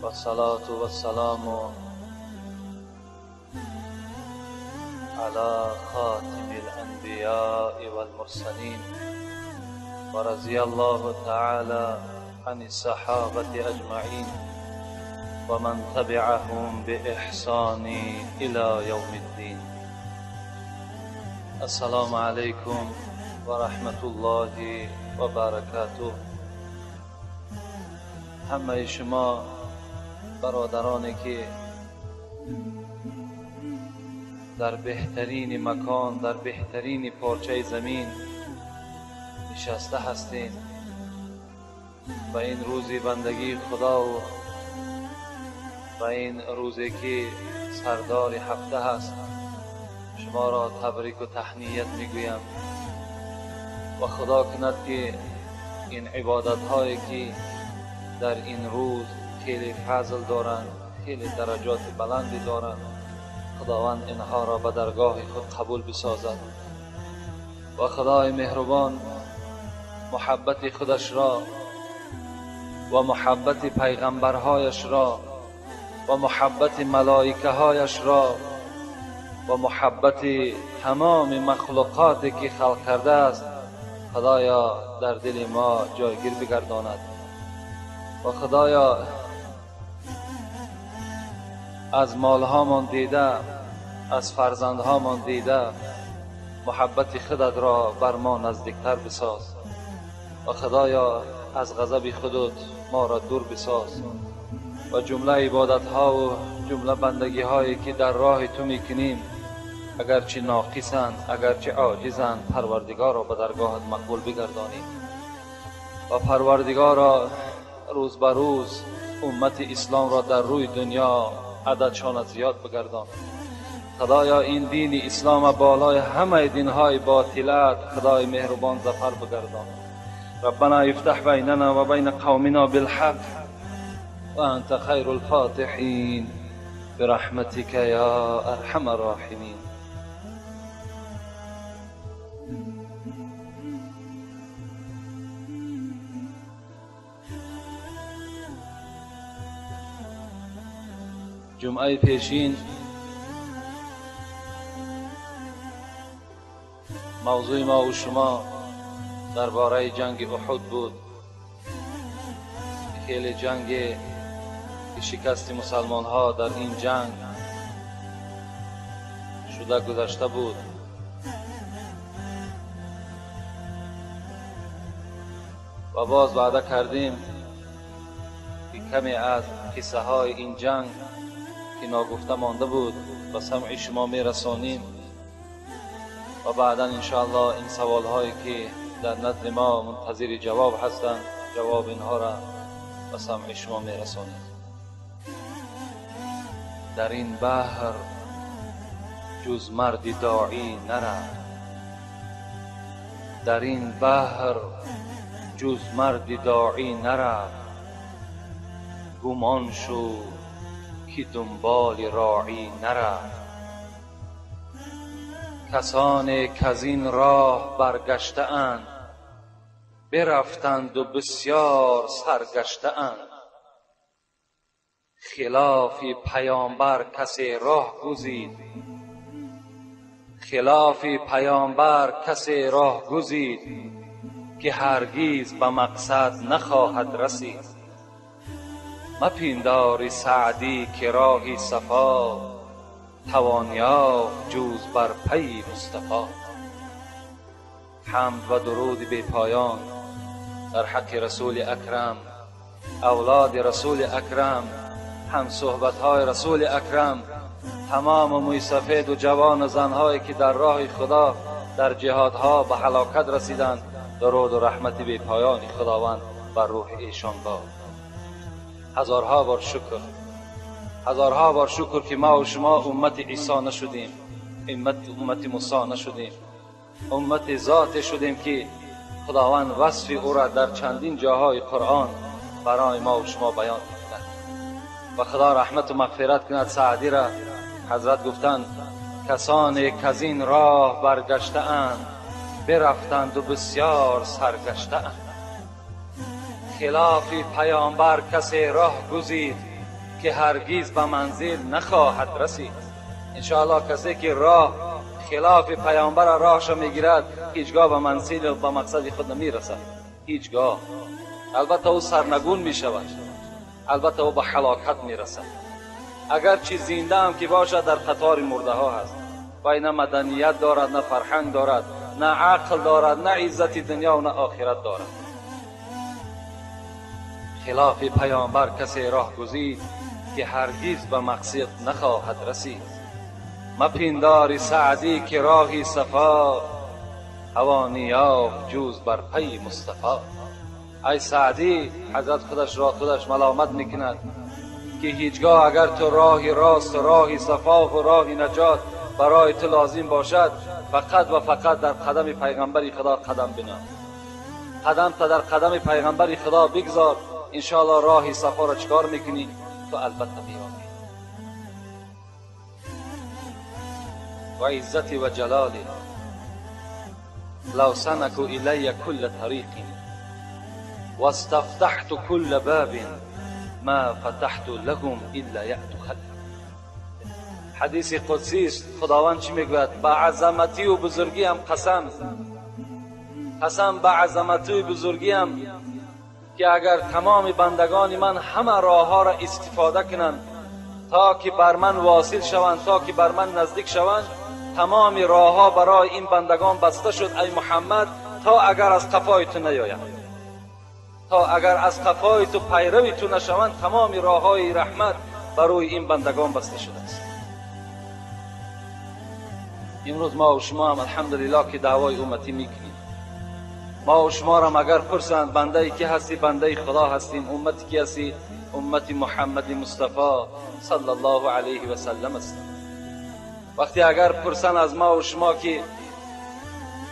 والصلاة والسلام على خاتم الأنبياء والمرسلين، ورضي الله تعالى عن الصحابة أجمعين ومن تبعهم بإحسان إلى يوم الدين. السلام عليكم ورحمة الله وبركاته. همه شما برادرانی که در بهترین مکان، در بهترین پارچه زمین نشسته هستین و این روزی بندگی خدا و این روزی که سردار هفته هست، شما را تبریک و تهنیت میگویم و خدا کند که این عبادت هایی که در این روز خیلی فضل دارند، خیلی درجات بلندی دارند، خداوند اینها را به درگاه خود قبول بسازد و خدای مهربان محبت خودش را و محبت پیغمبرهایش را و محبت ملائکه هایش را و محبت تمام مخلوقاتی که خلق کرده است خدایا در دل ما جایگیر بگرداند و خدایا از مالهامان دیده، از فرزندهامان دیده محبت خودت را بر ما نزدیکتر بساز و خدایا از غضب خودت ما را دور بساز و جمله عبادت ها و جمله بندگی هایی که در راه تو میکنیم اگرچه ناقصند، اگرچه عاجزند، پروردگار را به درگاهت مقبول بگردانی و پروردگار روز به روز امت اسلام را در روی دنیا عددشان زیاد بگردان. خدایا این دین اسلام بالای همه دینهای باطلت خدای مهربان ظفر بگردان. ربنا افتح بیننا و بین قومنا بالحق و انت خیر الفاتحین برحمتك یا ارحم الراحمین. جمعه پیشین موضوع ما و شما درباره جنگ احد بود. خیلی جنگ که شکست مسلمان ها در این جنگ شده گذشته بود و باز وعده کردیم که کمی از قصه های این جنگ که ناگفته مانده بود به سمع شما میرسانیم و بعدا انشاءالله این سوال هایی که در نزد ما منتظر جواب هستند جواب اینها را به سمع شما میرسانیم. در این بحر جز مرد داعی نرفت، در این بحر جز مرد داعی نرفت، گمان شو که دنبال راعی نرفت. کسانی که از این راه برگشته اند برفتند و بسیار سرگشته اند. خلاف پیامبر کسی راه گزید، خلاف پیامبر کسی راه گزید که هرگیز به مقصد نخواهد رسید. مپندار سعدی که راهی صفا توان یافت جز بر پی مصطفی. حمد و درود بی پایان در حق رسول اکرم، اولاد رسول اکرم، هم صحبت های رسول اکرم، تمام موی سفید و جوان و زنهایی که در راه خدا در جهادها به هلاکت رسیدند. درود و رحمت بی پایان خداوند بر روح ایشان باد. هزارها بار شکر، هزارها بار شکر که ما و شما امت عیسی نشدیم، امت موسی نشدیم، امت ذات شدیم که خداوند وصف او را در چندین جاهای قرآن برای ما و شما بیان کرد. و خدا رحمت و مغفرت کند سعدی را. حضرت گفتند کسانی که از این راه برگشته اند برفتند و بسیار سرگشته اند. خلاف پیامبر کسی راه گزید که هرگز به منزل نخواهد رسید. انشاءالله کسی که راه خلاف پیامبر راهش میگیرد هیچگاه به منزل و به مقصد خود نمیرسد، هیچگاه. البته او سرنگون میشود، البته او به هلاکت میرسد. اگر چی زنده هم که باشد در قطار مرده ها هست و نه مدنیت دارد، نه فرهنگ دارد، نه عقل دارد، نه عزت دنیا و نه آخرت دارد. خلاف پیامبر کسی راه گزید که هرگز به مقصد نخواهد رسید. مپندار سعدی که راهی صفا، هوا نیافت جز بر پی مصطفی. ای سعدی، حضرت خودش ملامت میکند که هیچگاه اگر تو راهی راست و راهی صفا و راهی نجات برای تو لازم باشد، فقط و فقط در قدم پیغمبر خدا قدم بنه. قدم تا در قدم پیغمبر خدا بگذار، انشاءالله راهی صفا را چکار میکنی؟ تو البته میابی. و عزتی و جلالی لو سنکو الی کل طریق و استفتحت کل باب ما فتحت لهم الا یأتو خلق. حدیث قدسی است. خداوند چی میگوید؟ با عظمتی و بزرگی هم قسم به عظمتی و بزرگی هم که اگر تمام بندگان من همه راه ها را استفاده کنند تا که بر من واصل شوند، تا که بر من نزدیک شوند، تمام راه ها برای این بندگان بسته شد ای محمد، تا اگر از قفای تو نیاید، تا اگر از قفای تو پیروی تو نشوند، تمام راه های رحمت برای این بندگان بسته شده است. امروز ما و شما هم الحمدلله که دعوای امتی میکنیم. ما و شما را اگر پرسند بنده ای که هستی، بنده خدا هستیم. امتی که هستی؟ امتی محمد مصطفی صلی الله علیه و سلم است. وقتی اگر پرسند از ما و شما که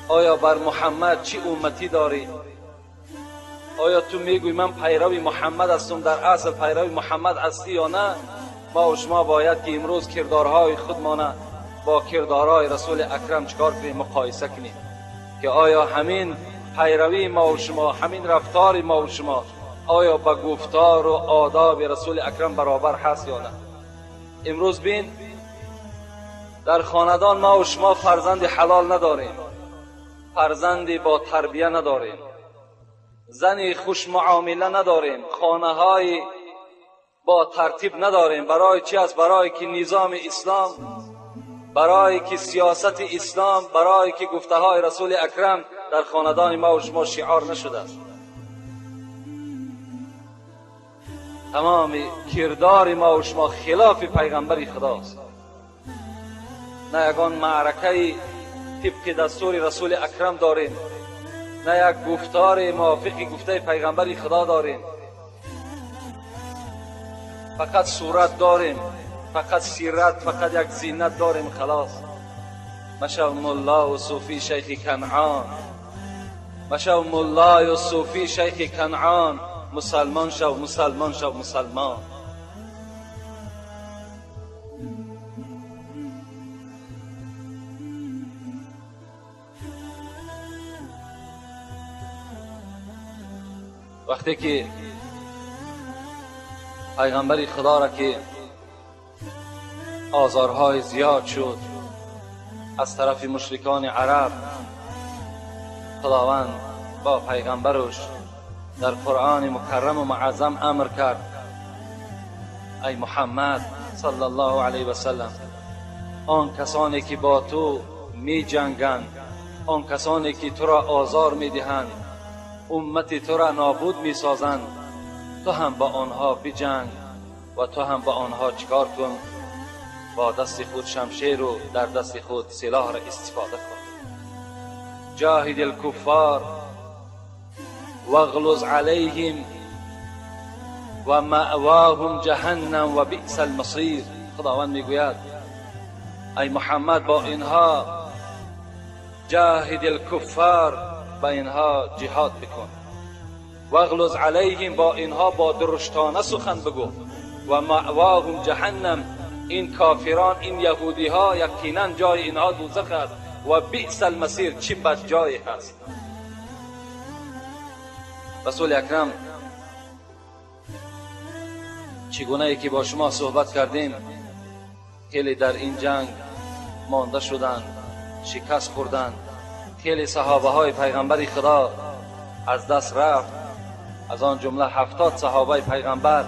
آیا بر محمد چی امتی داری، آیا تو میگوی من پیروی محمد هستم، در اصل پیروی محمد هستی یا نه؟ ما و شما باید که امروز کردارهای خودمان با کردارهای رسول اکرم چکار کنیم؟ مقایسه کنیم که آیا همین پیروی ما و شما، همین رفتار ما و شما، آیا با گفتار و آداب رسول اکرم برابر هست یا نه؟ امروز بین در خاندان ما و شما فرزند حلال نداریم، فرزندی با تربیه نداریم، زنی خوش معامله نداریم، خانه های با ترتیب نداریم. برای چی است؟ برای که نظام اسلام، برای که سیاست اسلام، برای که گفته های رسول اکرم در خاندان ما و شما شعار نشده است. تمام کردار ما و شما خلاف پیغمبر خداست. نه یگان معرکه طبق دستور رسول اکرم داریم، نه یک گفتار موافق گفته پیغمبر خدا داریم. فقط صورت داریم، فقط سیرت، فقط یک زینت داریم، خلاص. مشو ملا و صوفی شیخ کنعان، مشو ملا و صوفی شیخ کنعان، مسلمان شو مسلمان شو مسلمان. وقتی که پیغمبر خدا را که آزارهای زیاد شد از طرف مشرکان عرب، خداوند با پیغمبرش در قرآن مکرم و معظم امر کرد: ای محمد صلی الله علیه و سلم، آن کسانی که با تو می جنگند، آن کسانی که تو را آزار می دهند، امت تو را نابود می سازند، تو هم با آنها بجنگ و تو هم با آنها چکار کن؟ با دست خود شمشیر و در دست خود سلاح را استفاده کن. جاهد الکفار واغلظ علیهم و مأواهم جهنم و بئس المصیر. خداوند میگوید ای محمد با اینها جاهد الکفار، با اینها جهاد بکن. واغلظ علیهم، با اینها با درشتانه سخن بگو. و مأواهم جهنم، این کافران، این یهودی ها یقینا جای اینها دوزخ است. و بئس المصیر، چه بد جایی هست. رسول اکرم چگونه ای که با شما صحبت کردیم خیلی در این جنگ مانده شدند، شکست خوردند، خیلی صحابه های پیغمبر خدا از دست رفت، از آن جمله 70 صحابه پیغمبر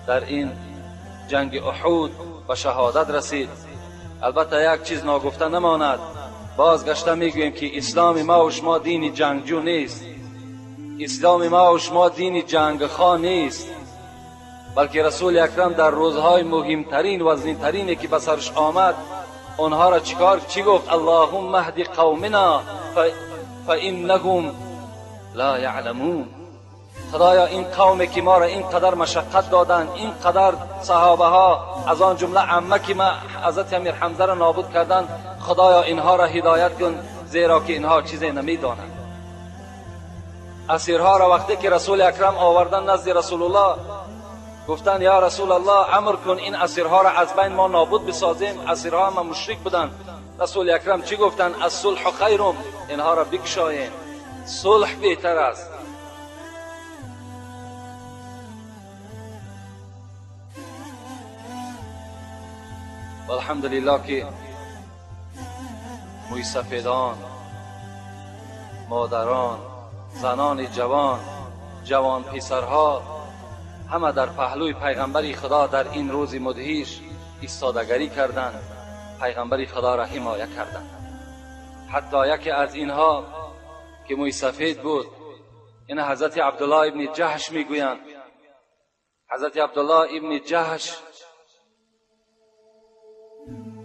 در این جنگ احد به شهادت رسید. البته یک چیز ناگفته نماند، بازگشته میگوییم که اسلام ما و شما دین جنگجو نیست، اسلام ما و شما دین جنگ خواه نیست، بلکه رسول اکرم در روزهای مهمترین و وزنی‌ترینی که به سرش آمد اونها را چی گفت؟ اللهم اهد قومنا فانهم لا یعلمون. خدایا این قومی که ما را اینقدر مشقت دادن، اینقدر صحابه ها از آن جمله عمه که ما حضرت امیر حمزه را نابود کردن، خدایا اینها را هدایت کن زیرا که اینها چیزی نمیدانند. اسیرها را وقتی که رسول اکرم آوردن نزد رسول الله گفتن یا رسول الله امر کن این اسیرها را از بین ما نابود بسازیم، اسیرها ما مشرک بودن. رسول اکرم چی گفتن؟ الصلح خیرم، اینها را بکشاییم، صلح بهتر است. الحمدلله که موی سفیدان، مادران، زنان جوان پسرها همه در پهلوی پیغمبر خدا در این روز مدهیش ایستادگی کردند، پیغمبر خدا را حمایت کردند. حتی یکی از اینها که موی سفید بود، این حضرت عبدالله ابن جحش میگویند. حضرت عبدالله ابن جحش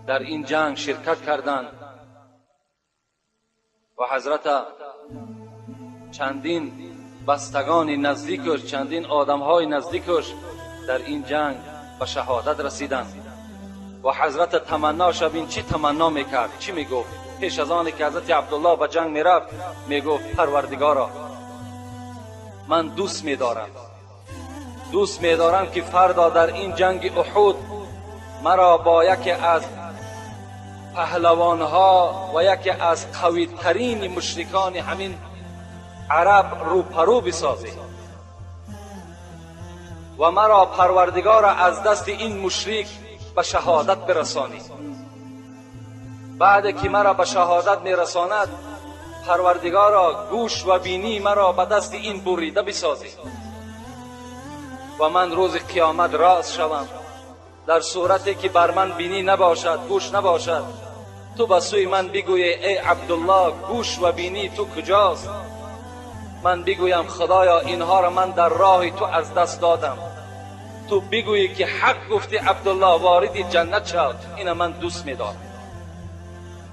در این جنگ شرکت کردند و حضرت چندین بستگان نزدیکش، چندین آدمهای نزدیکش در این جنگ به شهادت رسیدند. و حضرت تمنا شبین چی تمنا میکرد، چی میگفت؟ پیش از آنی که حضرت عبدالله به جنگ میرفت میگفت پروردگارا من دوست میدارم که فردا در این جنگ احد مرا با یکی از پهلوانها و یکی از قوی‌ترین مشرکان همین عرب روپرو بسازی و مرا پروردگار از دست این مشرک به شهادت برسانی. بعد که مرا به شهادت میرساند پروردگارا گوش و بینی مرا به دست این بریده بسازی و من روز قیامت راست شوم، در صورتی که بر من بینی نباشد، گوش نباشد، تو به سوی من بگویی ای عبدالله گوش و بینی تو کجاست؟ من بگویم خدایا اینها را من در راه تو از دست دادم، تو بگویی که حق گفتی عبدالله وارد جنت شد، این من دوست می‌دارم.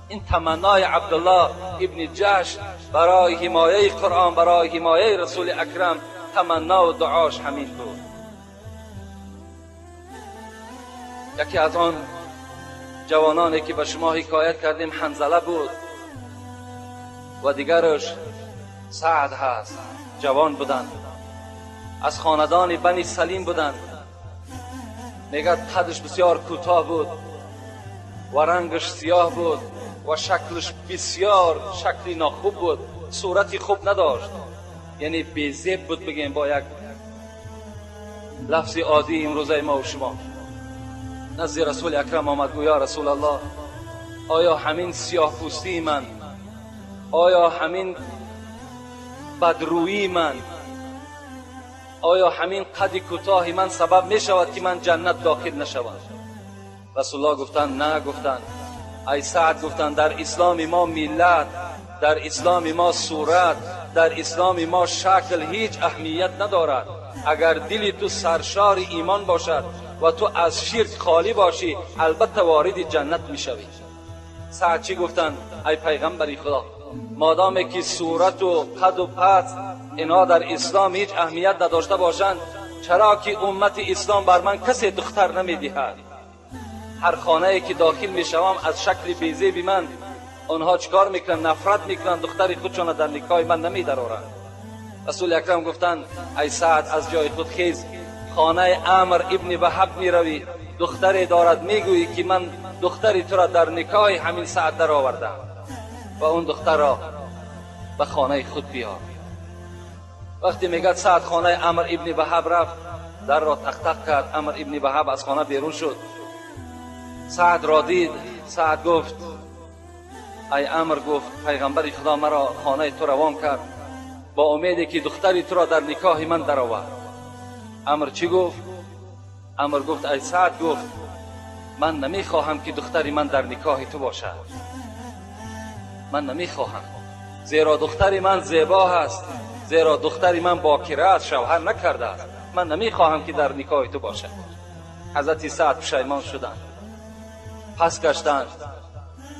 این تمنای عبدالله ابن جحش برای حمایه قرآن، برای حمایه رسول اکرم، تمنا و دعاش همین بود. یکی از آن جوانانی که به شما حکایت کردیم حنظله بود و دیگرش سعد هست. جوان بودند، از خاندان بنی سلیم بودند. میگه قدش بسیار کوتاه بود و رنگش سیاه بود و شکلش بسیار شکلی ناخوب بود، صورتی خوب نداشت، یعنی بی‌زیب بود بگیم با یک لفظ عادی امروزه ما و شما. نزد رسول اکرم آمد گویا رسول الله آیا همین سیاه پوستی من، آیا همین بدرویی من، آیا همین قد کوتاهی من سبب می شود که من جنت داخل نشوم؟ رسول الله گفتند نه. گفتند ای سعد، گفتند در اسلام ما ملت، در اسلام ما صورت، در اسلام ما شکل هیچ اهمیت ندارد. اگر دلی تو سرشار ایمان باشد و تو از شرک خالی باشی البته وارد جنت می شوی. سعد چی گفتند؟ ای پیغمبر خدا، مادامی که صورت و قد و پست اینا در اسلام هیچ اهمیت نداشته باشند، چرا که امت اسلام بر من کسی دختر نمی دهد؟ هر خانه ای که داخل می شوم از شکل بیزیب من آنها چکار میکنن؟ نفرت میکنن، دختری خودشان در نکاح من نمی درارند. رسول اکرم گفتند ای سعد از جای خود خیز، خانه عمر ابن وهب می روی، دختری دارد میگویی که من دختری تو را در نکاح همین سعد در آوردم و اون دختر را به خانه خود بیار. وقتی میگه سعد خانه عمر ابن وهب رفت، در را تق تق کرد. عمرو ابن وهب از خانه بیرون شد. سعد را دید. سعد گفت ای عمرو، گفت پیغمبر خدا مرا خانه تو روان کرد با امیدی که دختری تو را در نکاح من درآورد. عمرو چی گفت؟ عمرو گفت ای سعد، گفت من نمیخواهم که دختری من در نکاح تو باشد. من نمیخواهم، زیرا دختری من زیبا است، زیرا دختری من باکره است، شوهر نکرده است. من نمیخواهم که در نکاح تو باشد. حضرت سعد پشیمان شدند، پس گشتند.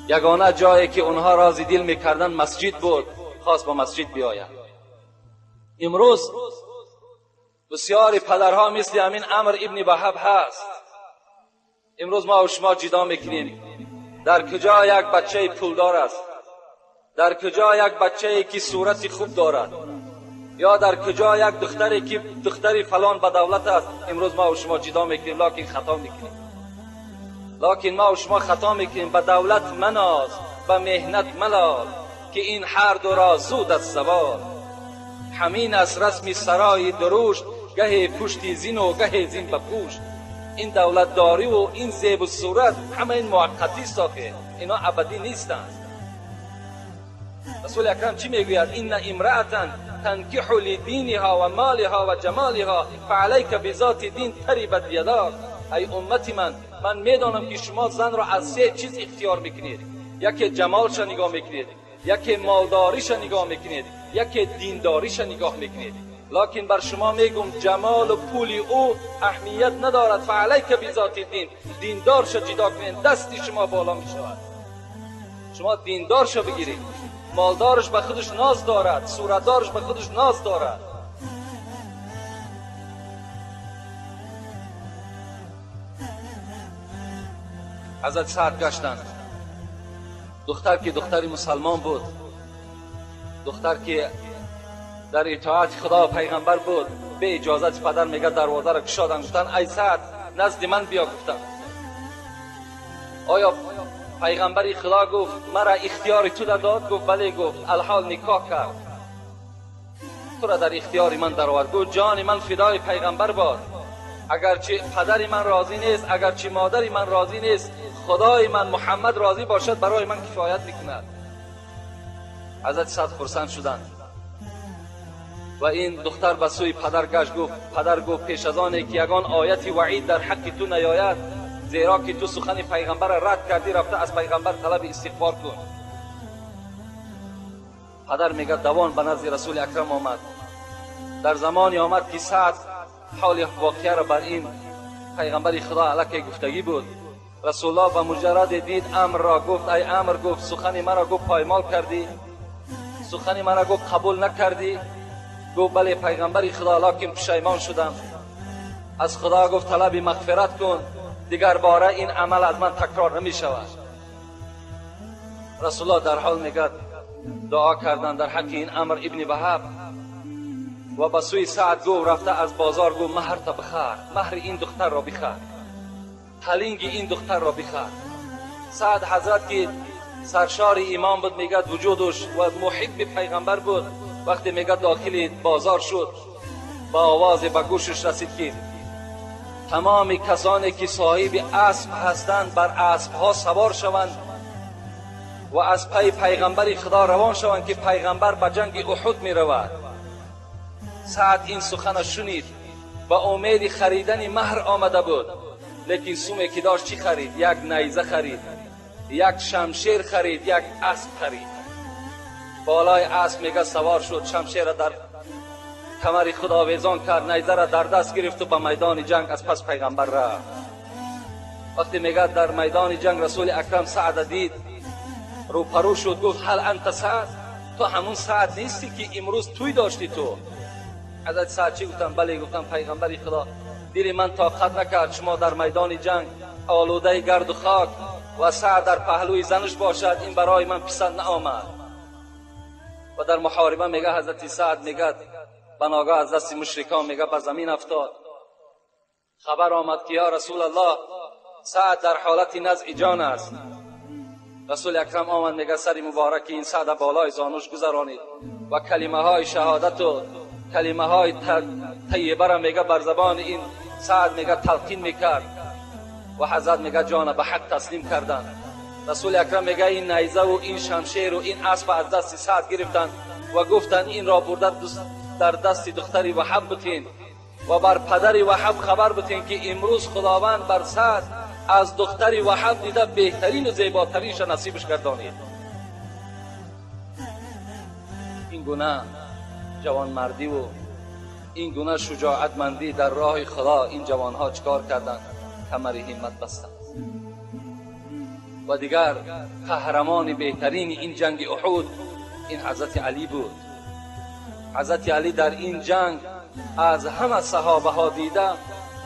یگانه جایی که اونها راضی دل میکردن مسجد بود. خواست با مسجد بیاید. امروز بسیاری پدرها مثل همین عمرو ابن وهب هست. امروز ما و شما جدا میکنیم در کجا یک بچه پولدار است، در کجا یک بچه‌ای که صورت خوب دارد، یا در کجا یک دختری که دختری فلان با دولت است. امروز ما و شما جدا میکنیم، لکن خطا میکنیم. لکن ما و شما خطا میکنیم. به دولت مناز، به مهنت ملال، که این هر دو را زود از زوال. همین از رسم سرای درشت، گه پشت زین و گه زین به پشت. این دولت داری و این زیب و صورت همه این موقتی است، اینا ابدی نیستند. رسول اکرم چی میگوید؟ این امرأة تنکح لدینها و مالها و جمالها فعلیک بذات دین تربت یداک. ای امت من میدانم که شما زن را از سه چیز اختیار میکنید. یکی جمالش نگاه میکنید، یکی مالداریش نگاه میکنید، یکی دینداریش نگاه میکنید. لکن بر شما میگم جمال و پول او اهمیت ندارد. فعلیک بذات دین، دیندارش جدا کنید، دست شما بالا میشود. شما دیندارش بگیرید. مالدارش به خودش ناز دارد، صورتدارش به خودش ناز دارد. حضرت سعد گشتند. دختر که دختری مسلمان بود، دختر که در اطاعت خدا و پیغمبر بود، به اجازت پدر میگه دروازه را گشادند. گفتن ای سعد نزد من بیا. گفتن آیا پیغمبر خدا گفت مرا اختیار تو داد؟ گفت بله. گفت الحال نکاح کرد، تو را در اختیار من درآورد. گفت جان من فدای پیغمبر باد، اگرچه پدر من راضی نیست، اگرچه مادر من راضی نیست، خدای من محمد راضی باشد برای من کفایت میکند. حضرت سعد خرسند شدند و این دختر به سوی پدر گشت. پدر گفت پیش از آن که یگان آیت وعید در حق تو نیاید، زیرا که تو سخن پیغمبر را رد کردی، رفته از پیغمبر طلب استغفار کن. پدر میگه دوان به نزد رسول اکرم آمد. در زمانی آمد که سعد حال واقعه را بر این پیغمبر خدا علیه گفتگی بود. رسول الله به مجرد دید امر را گفت ای امر، گفت سخن مرا گفت پایمال کردی، سخن مرا گفت قبول نکردی. گفت بله پیغمبر خدا، لکن پشیمان شدم. از خدا گفت طلب مغفرت کن، دیگر باره این عمل از من تکرار نمی شود. رسول الله در حال میگه دعا کردن در حق این عمرو ابن وهب و به سوی سعد گفت رفته از بازار گفت مهر تا بخر، مهر این دختر را بخر، تلینگ این دختر را بخر. سعد حضرت که سرشار ایمان بود میگه وجودش و محب پیغمبر بود، وقتی میگه داخل بازار شد با آواز به گوشش رسید که تمام کسانی که صاحب اسب هستند بر اسب ها سوار شوند و از پی پیغمبر خدا روان شوند که پیغمبر به جنگ احد می رود. سعد این سخن شنید، با امید خریدن مهر آمده بود، لیکن سومی که داشت چی خرید؟ یک نیزه خرید، یک شمشیر خرید، یک اسب خرید. بالای اسب میگه سوار شد، شمشیر را در کمر خود آویزان کرد، نیزه را در دست گرفت و به میدان جنگ از پس پیغمبر رفت. وقتی میگه در میدان جنگ رسول اکرم سعد دید، روپرو شد، گفت هل انت سعد؟ تو همون سعد نیستی که امروز توی داشتی تو؟ حضرت سعد چی گفتن؟ بله. گفتن پیغمبر خدا دل من طاقت نکرد شما در میدان جنگ آلوده گرد و خاک و سعد در پهلوی زنش باشد، این برای من پسند نآمد. و در محاربه میگه حضرت سعد میگه بناگاه از دست مشرکان میگه به زمین افتاد. خبر آمد که یا رسول الله سعد در حالت نزع جان است. رسول اکرم آمد میگه سر مبارک این سعد بالای زانوش گذرانید و کلمه های شهادت و کلمه های طیبه را میگه بر زبان این سعد میگه تلقین میکرد و حضرت میگه جان به حق تسلیم کردند. رسول اکرم میگه این نیزه و این شمشیر و این اسب از دست سعد گرفتند و گفتند این را برده در دست دختری وهب بتین و بر پدری وهب خبر بتین که امروز خداوند بر سعد از دختری وهب دیده بهترین و زیباترینش نصیبش گردانید. این گونه جوانمردی و این گونه شجاعتمندی در راه خدا این جوانها چکار کردند؟ کمر همت بستند. و دیگر قهرمان بهترین این جنگ احد این حضرت علی بود. حضرت علی در این جنگ از همه صحابه ها دیده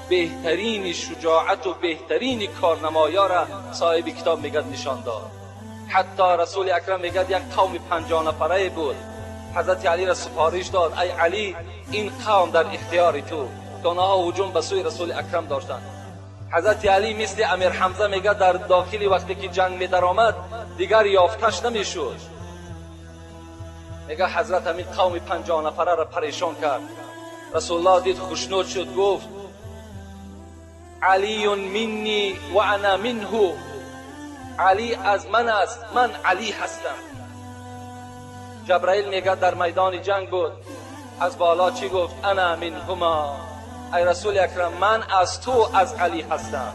بهترین شجاعت و بهترین کارنمایا را صاحب کتاب میگه نشان داد. حتی رسول اکرم میگه یک قوم 50 نفره بود. حضرت علی را سفارش داد ای علی این قوم در اختیار تو. آنها هجوم به سوی رسول اکرم داشتند. حضرت علی مثل امیر حمزه میگه در داخلی وقتی که جنگ می درآمد دیگر یافتش نمیشد. میگه حضرت همین قوم 50 نفره را پریشان کرد. رسول الله دید خوشنود شد، گفت علی منی و انا منه، علی از من است، من علی هستم. جبرائیل میگه در میدان جنگ بود، از بالا چی گفت؟ انا منهما، ای رسول اکرم من از تو از علی هستم.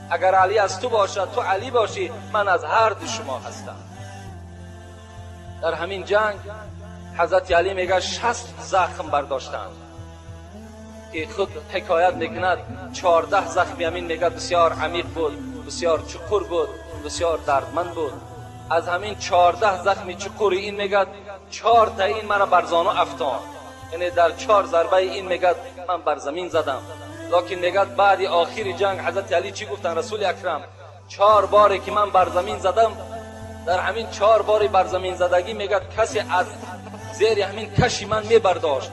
اگر علی از تو باشد تو علی باشی، من از هر دو شما هستم. در همین جنگ حضرت علی میگه 60 زخم برداشتند که خود حکایت میکند 14 زخم همین میگه بسیار عمیق بود، بسیار چقور بود، بسیار دردمند بود. از همین 14 زخم چقور این میگه 4 تا این مرا بر زانو افتان، یعنی در 4 ضربه این میگه من بر زمین زدم. لیکن میگه بعد آخر جنگ حضرت علی چی گفتن؟ رسول اکرم 4 باری که من بر زمین زدم، در همین 4 باری بر زمین زدگی میگه کسی از زیر همین کشی من میبرداشت.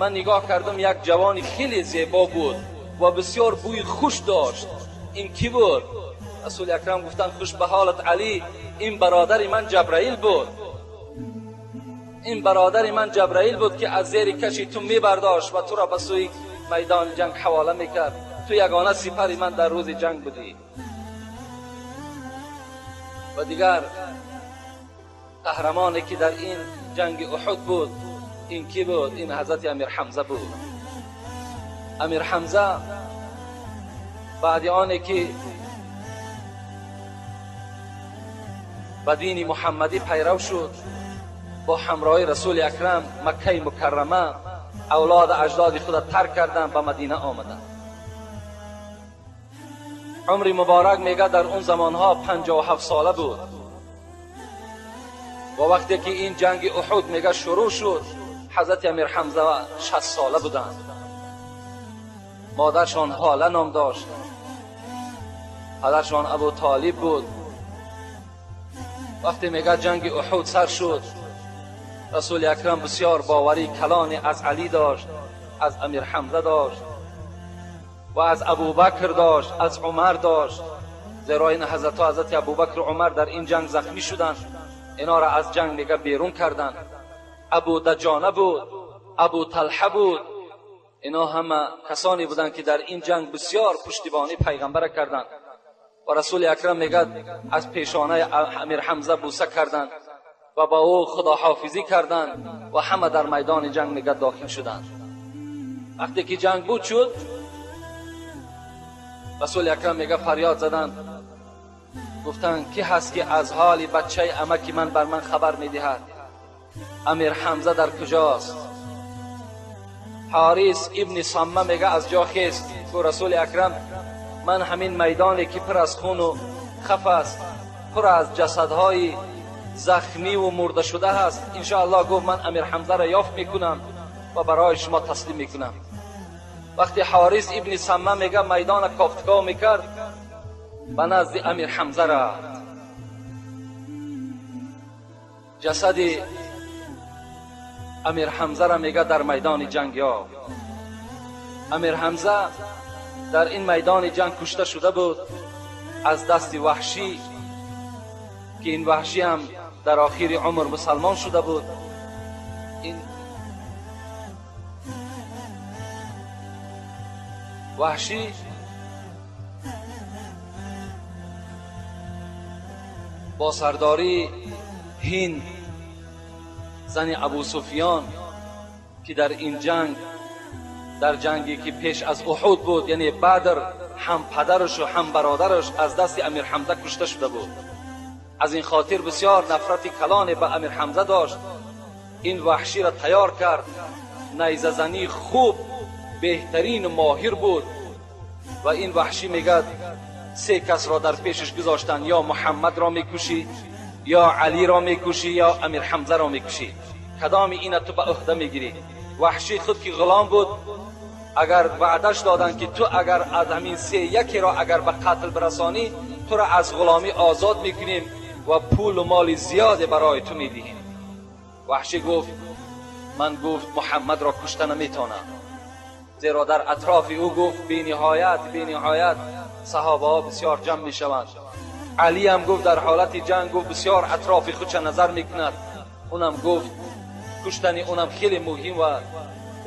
من نگاه کردم یک جوانی خیلی زیبا بود و بسیار بوی خوش داشت. این کی بود؟ رسول اکرم گفتن خوش به حالت علی، این برادر من جبرائیل بود. این برادر من جبرائیل بود که از زیر کشی تو میبرداشت و تو را به سوی میدان جنگ حواله میکرد. تو یگانه سپر من در روز جنگ بودی. و دیگر قهرمانی که در این جنگ احد بود این کی بود؟ این حضرت امیر حمزه بود. امیر حمزه بعد آنی که به دین محمدی پیرو شد، با همراهی رسول اکرم مکه مکرمه اولاد اجداد خود ترک کردن، به مدینه آمدن. عمر مبارک میگه در اون زمانها 57 ساله بود. و وقتی که این جنگ احد میگه شروع شد، حضرت امیر حمزه 60 ساله بودند. مادرشان حاله نام داشت، پدرشان ابو طالب بود. وقتی میگه جنگ احد سر شد، رسول اکرم بسیار باوری کلانی از علی داشت، از امیر حمزه داشت و از ابوبکر داشت، از عمر داشت. زیرا این حضرت ابوبکر و عمر در این جنگ زخمی شدند، اینا را از جنگ میگه بیرون کردند. ابو دجانه بود، ابو طلحه بود، اینا همه کسانی بودند که در این جنگ بسیار پشتیبانی پیغمبر کردند. و رسول اکرم میگه از پیشانه امیر حمزه بوسه کردند و با او خداحافظی کردند و همه در میدان جنگ میگه داخل شدند. وقتی که جنگ بود شد، رسول اکرم میگه فریاد زدند، گفتن کی هست که از حال بچه عمکی من بر من خبر میدهد؟ امیر حمزه در کجاست؟ حارث ابن صمه میگه از جا خیست که رسول اکرم من همین میدانی که پر از خون و خف است، پر از جسدهای زخمی و مرده شده هست، انشاءالله گفت من امیر حمزه را یافت میکنم و برای شما تسلیم میکنم. وقتی حارث ابن صمه میگه میدان کافتکاو میکرد، به نزد امیر حمزه رفت. جسد امیر حمزه را میگه در میدان جنگ یافت. امیر حمزه در این میدان جنگ کشته شده بود از دست وحشی، که این وحشی هم در آخر عمر مسلمان شده بود. این وحشی با سرداری هند زن ابو سفیان که در این جنگ، در جنگی که پیش از احد بود، یعنی بدر، هم پدرش و هم برادرش از دست امیر حمزه کشته شده بود. از این خاطر بسیار نفرت کلان به امیر حمزه داشت. این وحشی را تیار کرد. نیزه زنی خوب، بهترین و ماهر بود. و این وحشی میگد 3 کس را در پیشش گذاشتن، یا محمد را میکشی، یا علی را میکشی، یا امیر حمزه را میکشی. کدام اینا تو به عهده میگیری؟ وحشی خود که غلام بود، اگر وعدش دادن که تو اگر از همین 3 یکی را اگر به قتل برسانی، تو را از غلامی آزاد میکنیم و پول و مال زیاد برای تو میدهیم. وحشی گفت من محمد را کشته نمیتونم، زیرا در اطراف او گفت بی نهایت صحابه ها بسیار جمع میشوند. علی هم گفت در حالت جنگ گفت بسیار اطراف خودش نظر میکند. اونم گفت کشتن اونم خیلی مهم و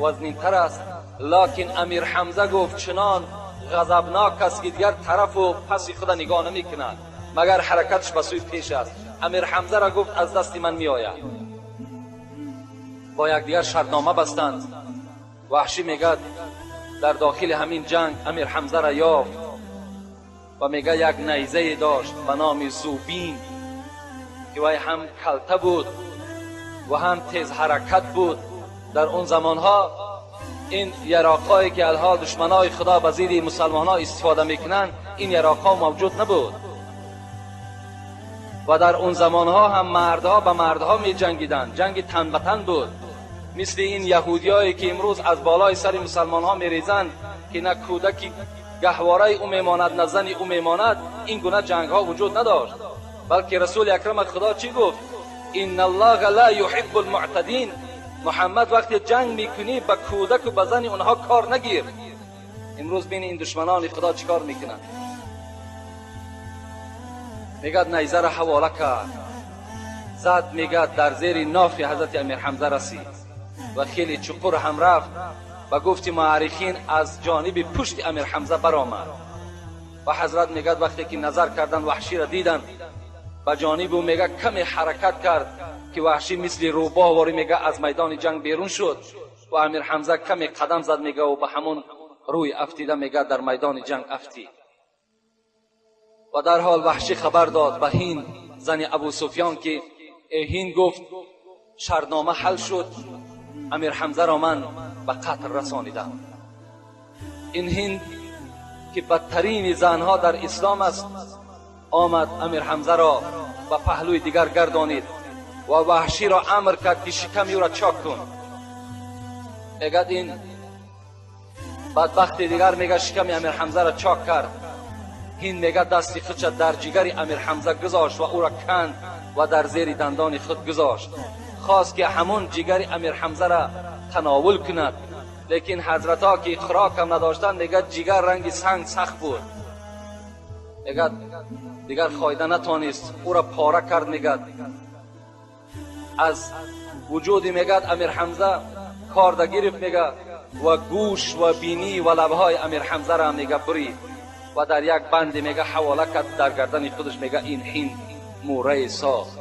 وزنین‌تر است. لکن امیر حمزه گفت چنان غضبناک است که دیگر طرف و پس خود نگاه نمیکند مگر حرکتش به سوی پیش است. امیر حمزه را گفت از دست من میآید. با یکدیگر شرطنامه بستند. وحشی میگد در داخل همین جنگ امیر حمزه را یافت و میگه یک نیزه داشت به نام زوبین که وی هم کلته بود و هم تیز حرکت بود. در اون زمانها این یراقایی که الها دشمنای خدا به ضد مسلمانان استفاده میکنن، این یراقا موجود نبود. و در اون زمانها هم مردها به مردها می جنگیدن، جنگ تن به تن بود. مثل این یهودیایی که امروز از بالای سر مسلمان ها می ریزند که نه کودکی گهواره او میماند نه زنی او میماند. این گونه جنگ ها وجود نداشت، بلکه رسول اکرم خدا چی گفت؟ ان الله لا يحب المعتدین. محمد وقتی جنگ میکنی به کودک و به زن اونها کار نگیر. امروز بین این دشمنان خدا چیکار میکنند؟ میگد نیزه را حواله کرد، زد، میگد در زیر ناف حضرت امیر حمزه رسید و خیلی چقور هم رفت و گفت معرخین از جانب پشت امیر حمزه برآمد. و حضرت میگد وقتی که نظر کردن وحشی را دیدن به جانب او، میگه کمی حرکت کرد که وحشی مثل روباه واری میگه از میدان جنگ بیرون شد و امیر حمزه کمی قدم زد میگه و به همون روی افتیده میگه در میدان جنگ افتی. و در حال وحشی خبر داد به هند زن ابو سفیان که هند گفت شرطنامه حل شد، امیر حمزه را من به قتل رسانیدم. این هند که بدترین زنها در اسلام است آمد امیر حمزه را به پهلوی دیگر گردانید و وحشی را امر کرد که شکم او را چاک کن. میگد این بدبخت دیگر میگه شکم امیر حمزه را چاک کرد. هند میگه دستی خودش در جگر امیر حمزه گذاشت و او را کند و در زیر دندان خود گذاشت. خواست که همون جگر امیر حمزه را تناول کند، لیکن حضرت ها که خوراک هم نداشتند میگه جگر رنگ سنگ سخت بود. میگه دیگر خایده نتانست، او را پاره کرد. میگه از وجود میگه امیر حمزه کارده گرفت میگه و گوش و بینی و لبهای امیر حمزه را میگه برید و در یک بند میگه حواله کرد در گردن خودش. میگه این هند موره ساخت.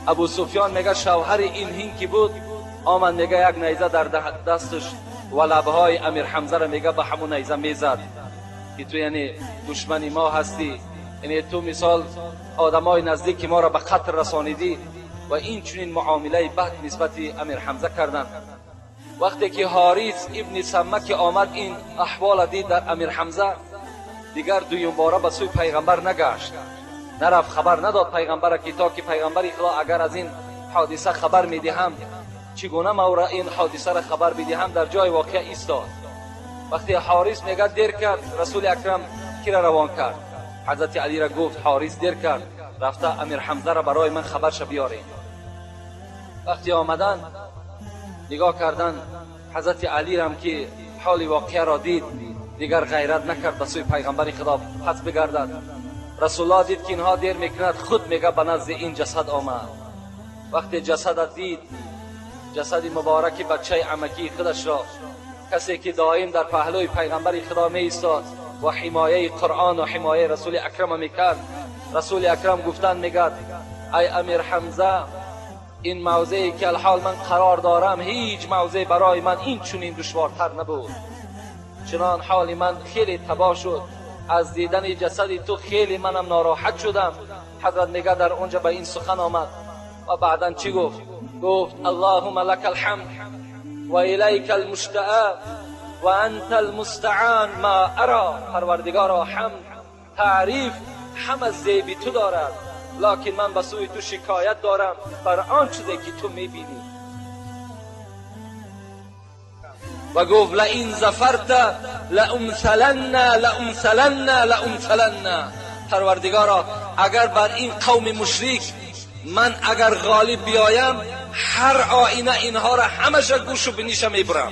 ابو سفیان میگه شوهر این هند که بود آمد میگه یک نیزه در دستش و لبهای امیر حمزه را میگه به همون نیزه میزد که تو یعنی دشمن ما هستی، یعنی تو مثال آدمای نزدیک ما را به قتل رسانیدی. و این چنین معامله بد نسبت امیر حمزه کردند. وقتی که حارث ابن سمک آمد این احوال دید در امیر حمزه، دیگر دویم باره به سوی پیغمبر نگشت، نرفت، خبر نداد پیغمبر که تا که پیغمبر خدا اگر از این حادثه خبر میدهم چگونه ما را این حادثه را خبر بدهم. در جای واقع ایستاد. وقتی حارث میگه دیر کرد، رسول اکرم کی را روان کرد؟ حضرت علی را گفت حارث دیر کرد، رفته امیر حمزه را برای من خبرش بیارین. وقتی آمدن نگاه کردن، حضرت علی را که حال واقعه را دید دیگر غیرت نکرد به سوی پیغمبر خدا پس بگردد. رسول الله دید که اینها دیر میکند، خود میگه به نزد این جسد آمد. وقتی جسد دید، جسد مبارک بچه عمکی خودش را کسی که دائم در پهلوی پیغمبر خدا می ایستاد و حمایه قرآن و حمایه رسول اکرم میکرد. رسول اکرم گفتن میگد ای امیر حمزه، این موضعی که الحال من قرار دارم هیچ موضع برای من این چنین دشوارتر نبود. چنان حال من خیلی تباه شد، از دیدن جسد تو خیلی منم ناراحت شدم. حضرت میگه در اونجا به این سخن آمد و بعداً چی گفت؟ گفت اللهم لك الحمد و الیک المشتاق و انت المستعان ما ارا. پروردگارا حمد، تعریف همه زیبی تو دارد، لکن من به سوی تو شکایت دارم بر آن چیزی که تو میبینی. و گفت لئن ظفرت لامثلن. پروردگارا اگر بر این قوم مشرک من اگر غالب بیایم، هر آینه اینها را همش گوش و بینیش میبرم.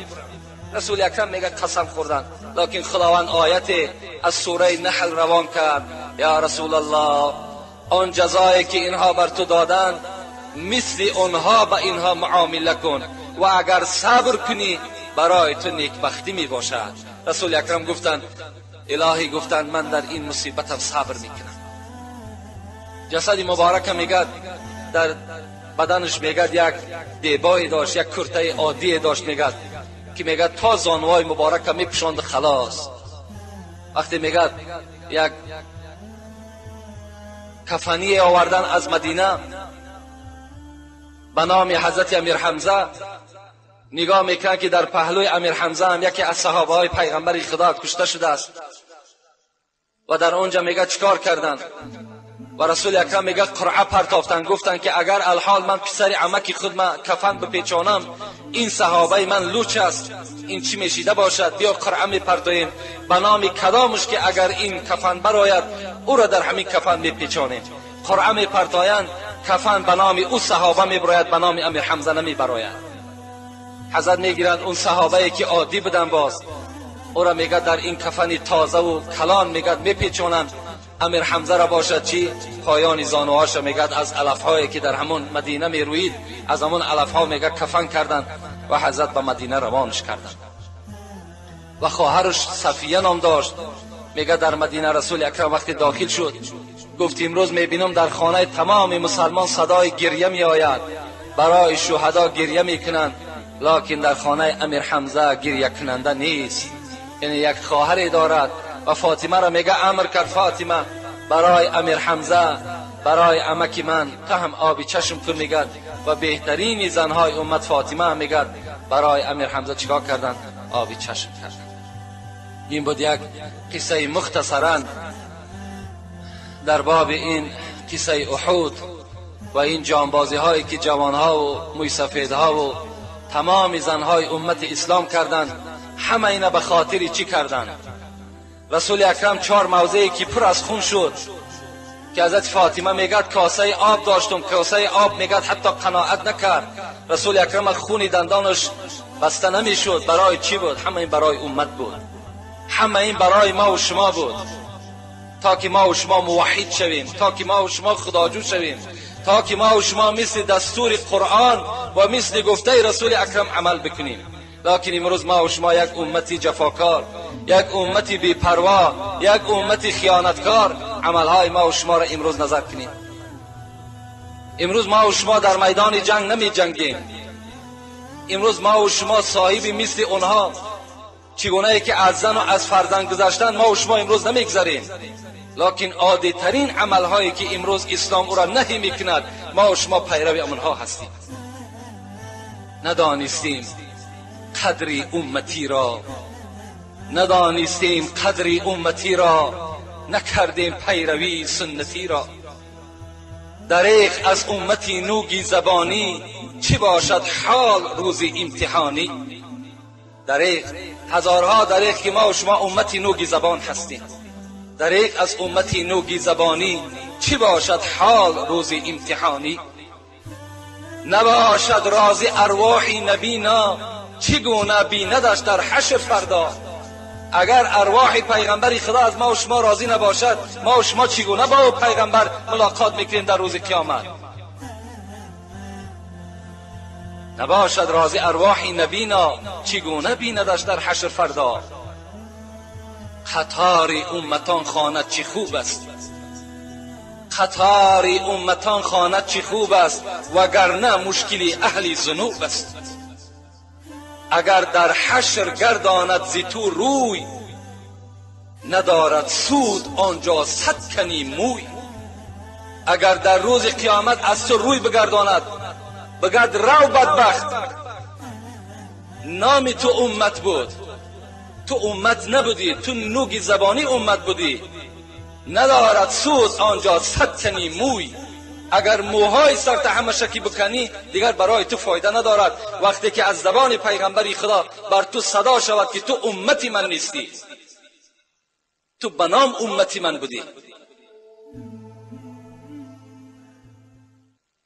رسول اکرم میگه قسم خوردن، لکن خداوند آیت از سوره نحل روان کرد. یا رسول الله، آن جزایی که اینها بر تو دادن مثل آنها به اینها معامله کن و اگر صبر کنی برای تو نیکبختی می باشد. رسول اکرم گفتند الهی، گفتند من در این مصیبتم صبر میکنم. جسد مبارک میگد در بدنش میگد یک دیبایی داشت، یک کرته عادی داشت، میگد که میگد تا زانوای مبارک میپشاند خلاص. وقتی میگد یک کفنی آوردن از مدینه به نام حضرت امیر حمزه، نگاه میکنه که در پهلوی امیر حمزه هم یکی از صحابه های پیغمبر خدا کشته شده است و در اونجا میگه چیکار کردند؟ و رسول اکرم میگه قرعه پرتافتن، گفتن که اگر الحال من پسر عمکی خود من کفن بپیچانم، این صحابه من لوچ است، این چی میشیده باشد، بیا قرعه میپرتاییم به نام کدامش که اگر این کفن براید او را در همین کفن میپیچانیم. قرعه میپرتایند، کفن به نام او صحابه میبراید، به نام امیر حمزه نمیبراید. حضرت میگیرند اون صحابه که عادی بودن، باز او را میگه در این کفن تازه و کلان میگه میپیچونند. امیر حمزه را باشد چی؟ پایان زانوهاش میگه از علفهایی که در همون مدینه میروید، از همون علفها میگه کفن کردند و حضرت به مدینه روانش کردند. و خواهرش صفیه نام داشت، میگه در مدینه رسول اکرم وقتی داخل شد گفت امروز میبینم در خانه تمام مسلمان صدای گریه میآید، برای شهدا گریه میکنند، لکن در خانه امیر حمزه گریه کننده نیست. یعنی یک خواهری دارد و فاطمه را میگه امر کرد فاطمه برای امیر حمزه، برای عمکی من تو هم آبی چشم کن میگد. و بهترین زنهای امت فاطمه هم میگد برای امیر حمزه چیکار کردن؟ آبی چشم کردن. این بود یک قصه مختصرا در باب این قصه احد و این جانبازی هایی که جوانها و موسفیدها و تمام زنهای امت اسلام کردند. همه اینا به خاطر چی کردند؟ رسول اکرم 4 موضعی که پر از خون شد که حضرت فاطمه میگد کاسه آب داشتم، کاسه آب میگد حتی قناعت نکرد. رسول اکرم خون دندانش بسته نمیشد. برای چی بود؟ همه این برای امت بود، همه این برای ما و شما بود، تا که ما و شما موحد شویم، تا که ما و شما خداجو شویم، تا که ما و شما مثل دستور قرآن و مثل گفته رسول اکرم عمل بکنیم. لکن امروز ما و شما یک امتی جفاکار، یک امتی بی‌پروا، یک امتی خیانتکار، عملهای ما و شما را امروز نظر کنیم. امروز ما و شما در میدان جنگ نمی جنگیم. امروز ما و شما صاحبی مثل اونها چگونه که از زن و از فرزند گذشتن ما و شما امروز نمیگذاریم. لکن عادی ترین عملهایی که امروز اسلام او را نهی میکند ما و شما پیروی آنها هستیم. ندانستیم قدری امتی را، ندانستیم قدری امتی را، نکردیم پیروی سنتی را. دریغ از امتی نوگی زبانی، چی باشد حال روز امتحانی. دریغ، هزارها دریغ که ما و شما امتی نوگی زبان هستیم. دریغ از امتی نوگی زبانی، چی باشد حال روز امتحانی. نباشد راز ارواح نبینا، چگونه بیندش در حشر فردا. اگر ارواح پیغمبر خدا از ما و شما راضی نباشد، ما و شما چگونه با پیغمبر ملاقات میکنیم در روز قیامت؟ نباشد راز ارواحی نبینا، چگونه بیندش در حشر فردا. قطار امتان خواند چه خوب است، قطار امتان خواند چه خوب است، وگرنه مشکلی اهل ذنوب است. اگر در حشر گرداند ز تو روی، ندارد سود آنجا صد کنی موی. اگر در روز قیامت از تو روی بگرداند، بگرد رو بدبخت، نام تو امت بود، تو امت نبودی، تو نوگ زبانی امت بودی، ندارد سود آنجا صد کنی موی. اگر موهای سرت همشکی بکنی دیگر برای تو فایده ندارد. وقتی که از زبان پیغمبری خدا بر تو صدا شود که تو امتی من نیستی، تو بنام امتی من بودی.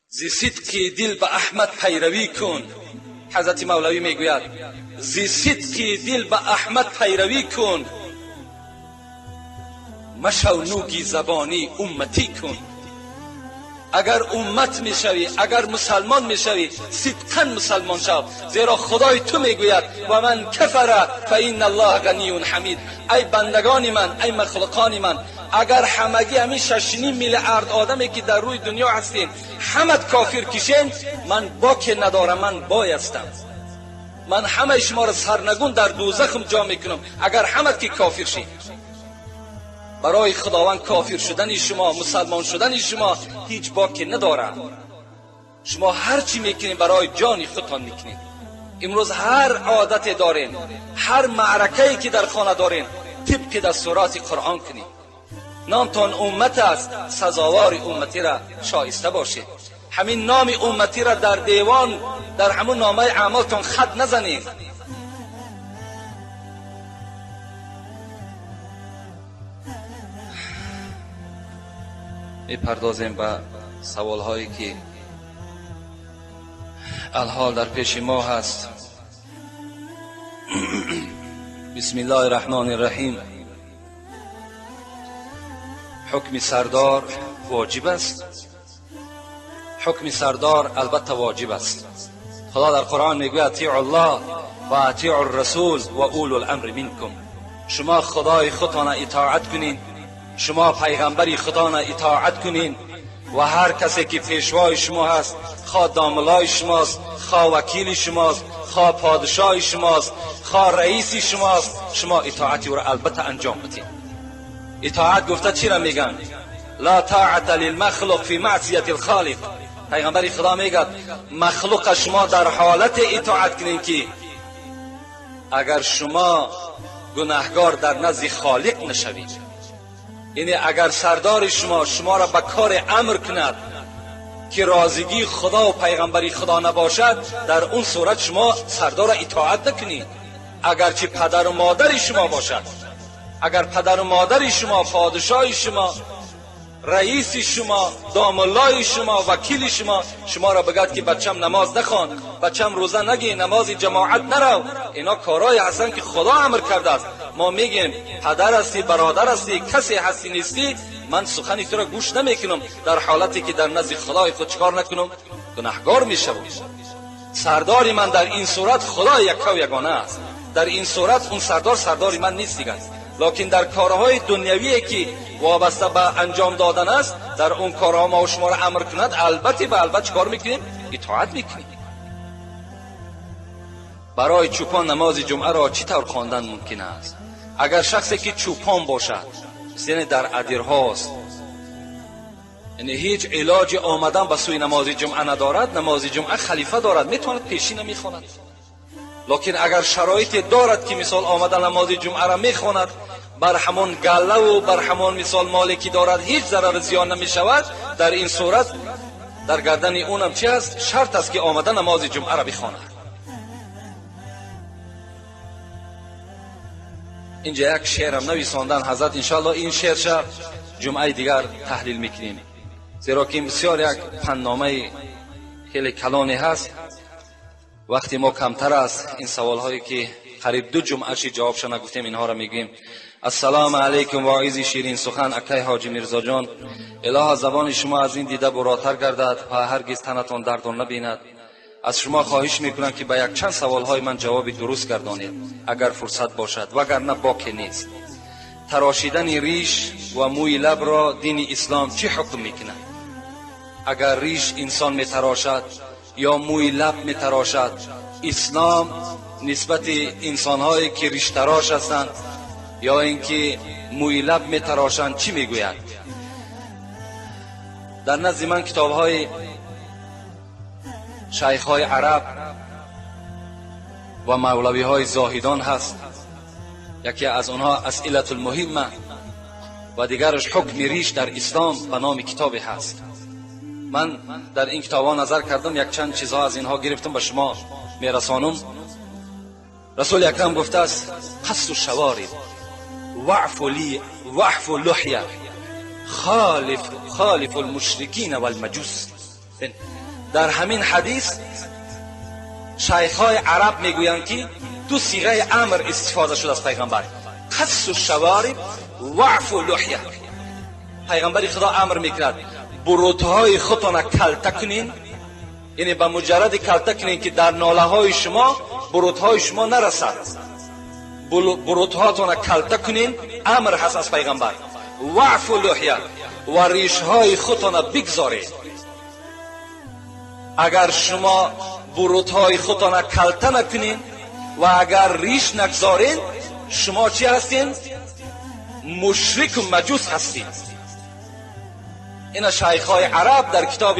ز صدق دل به احمد پیروی کن. حضرت مولوی میگوید ز صدق دل به احمد پیروی کن، مشو نوگی زبانی امتی کن. اگر امت میشوی، اگر مسلمان میشوی، صدقاً مسلمان شو، زیرا خدای تو میگوید و من کفر فإن الله غنی حمید. ای بندگان من، ای مخلوقان من، اگر همگی همین 6.5 میلیارد آدمی که در روی دنیا هستیم همه کافر کشین، من باک ندارم، من بایستم. من همه شما را سرنگون در دوزخم جا میکنم اگر همه که کافر شید. برای خداوند کافر شدن شما، مسلمان شدن شما هیچ باکی نداره. شما هر چی میکنین برای جان خودتان میکنین. امروز هر عادت دارین، هر معرکه‌ای که در خانه دارین، طبق دستورات قرآن کنین. نامتان امت است، سزاوار امتی را شایسته باشید. همین نام امتی را در دیوان، در همون نامه اعمالتان خط نزنید. میپردازیم به سوال هایی که الحال در پیش ما هست. بسم الله الرحمن الرحیم. حکم سردار واجب است؟ حکم سردار البته واجب است. خدا در قرآن میگوید اطیعوا الله و اطیعوا الرسول و اولو الامر منکم. شما خدای خودتان اطاعت کنین، شما پیغمبری خدا را اطاعت کنین و هر کسی که پیشوای شما هست، خواه داملای شماست، خواه وکیل شماست، خواه پادشاه شماست، خواه رئیس شماست، شما اطاعتی او را البته انجام بدین. اطاعت گفته چی را میگن؟ لا طاعت للمخلوق فی معصیت الخالق. پیغمبری خدا میگه مخلوق شما در حالت اطاعت کنین که اگر شما گناهگار در نزد خالق نشوید. یعنی اگر سردار شما را به کار امر کند که راضیگی خدا و پیغمبری خدا نباشد، در اون صورت شما سردار را اطاعت نکنید. اگر چه پدر و مادر شما باشد، اگر پدر و مادر شما، پادشاه شما، رئیس شما، داملای شما، وکیل شما را بگد که بچم نماز نخوان، بچم روزه نگی، نماز جماعت نرو، اینا کارهای هستن که خدا امر کرده است. ما میگیم پدر هستی، برادر هستی، کسی هستی نیستی، من سخنی تو را گوش نمیکنم، در حالتی که در نزد خدای خود چکار نکنم؟ گناهگار میشم. سرداری من در این صورت خدا یکا و یگانه است. در این صورت اون سردار من نیست دیگر. لکن در کارهای دنیویی که وابسته به انجام دادن است، در اون کارها ما و شما را امر کند، البته به البته چکار میکنیم؟ اطاعت میکنیم. برای چوپان نماز جمعه را چطور خواندن ممکن است؟ اگر شخصی که چوپان باشد، یعنی در ادیرهاست، یعنی هیچ علاج آمدن به سوی نماز جمعه ندارد، نماز جمعه خلیفه دارد، میتواند پیشینه میخواند. لکن اگر شرایطی دارد که مثال آمدن نماز جمعه را میخواند، بر همان گله و بر همان مثال مالی که دارد هیچ ضرر زیان نمیشود، در این صورت در گردن اونم چی است؟ شرط است که آمدن نماز جمعه را بخواند. اینجا یک شعرم نویساندن حضرت، انشاءالله این شعر جمعه دیگر تحلیل میکنیم، زیرا که بسیار یک پندنامه خیلی کلانی هست. وقتی ما کمتر است، این سوال هایی که قریب 2 جمعه جواب شو نگفتیم اینها را میگیم. السلام علیکم واعظ شیرین سخن اکای حاجی میرزا جان، الها زبان شما از این دیده براتر گردد و هرگز تنتان دردان نبیند. از شما خواهش میکنم که به یک چند سوالهای من جواب درست گردانید اگر فرصت باشد، وگرنه باکی نیست. تراشیدن ریش و موی لب را دین اسلام چی حکم میکنه؟ اگر ریش انسان میتراشد یا موی لب میتراشد، اسلام نسبت انسانهایی که ریش تراش هستند یا اینکه موی لب میتراشند چی میگوید؟ در نزد من کتاب‌های شیخ‌های عرب و مولوی‌های زاهدان هست. یکی از آنها اسئله المهمه و دیگرش حکم ریش در اسلام به نام کتابی هست. من در این کتاب‌ها نظر کردم، یک چند چیزها از اینها گرفتم به شما میرسانم. رسول اکرم گفته است قص الشوارب وعف اللحیه خالف المشرکین و المجوس. در همین حدیث شیخ‌های عرب میگویند که دو صیغه امر استفاده شده از پیغمبر، قص الشوارب وعف اللحیه. پیغمبر خدا امر میکرد بروتهای خودتان کلته کنین، یعنی به مجرد کلته کنین که در ناله های شما بروتهای شما نرسد، بروتهاتان کلته کنین امر هست از پیغمبر. وعف اللحیه و ریشهای خودتان بگذارید. اگر شما بروتهای خودتان کلته نکنین و اگر ریش نگذارین، شما چی هستین؟ مشرک و مجوس هستین. این شیخ‌های عرب در کتاب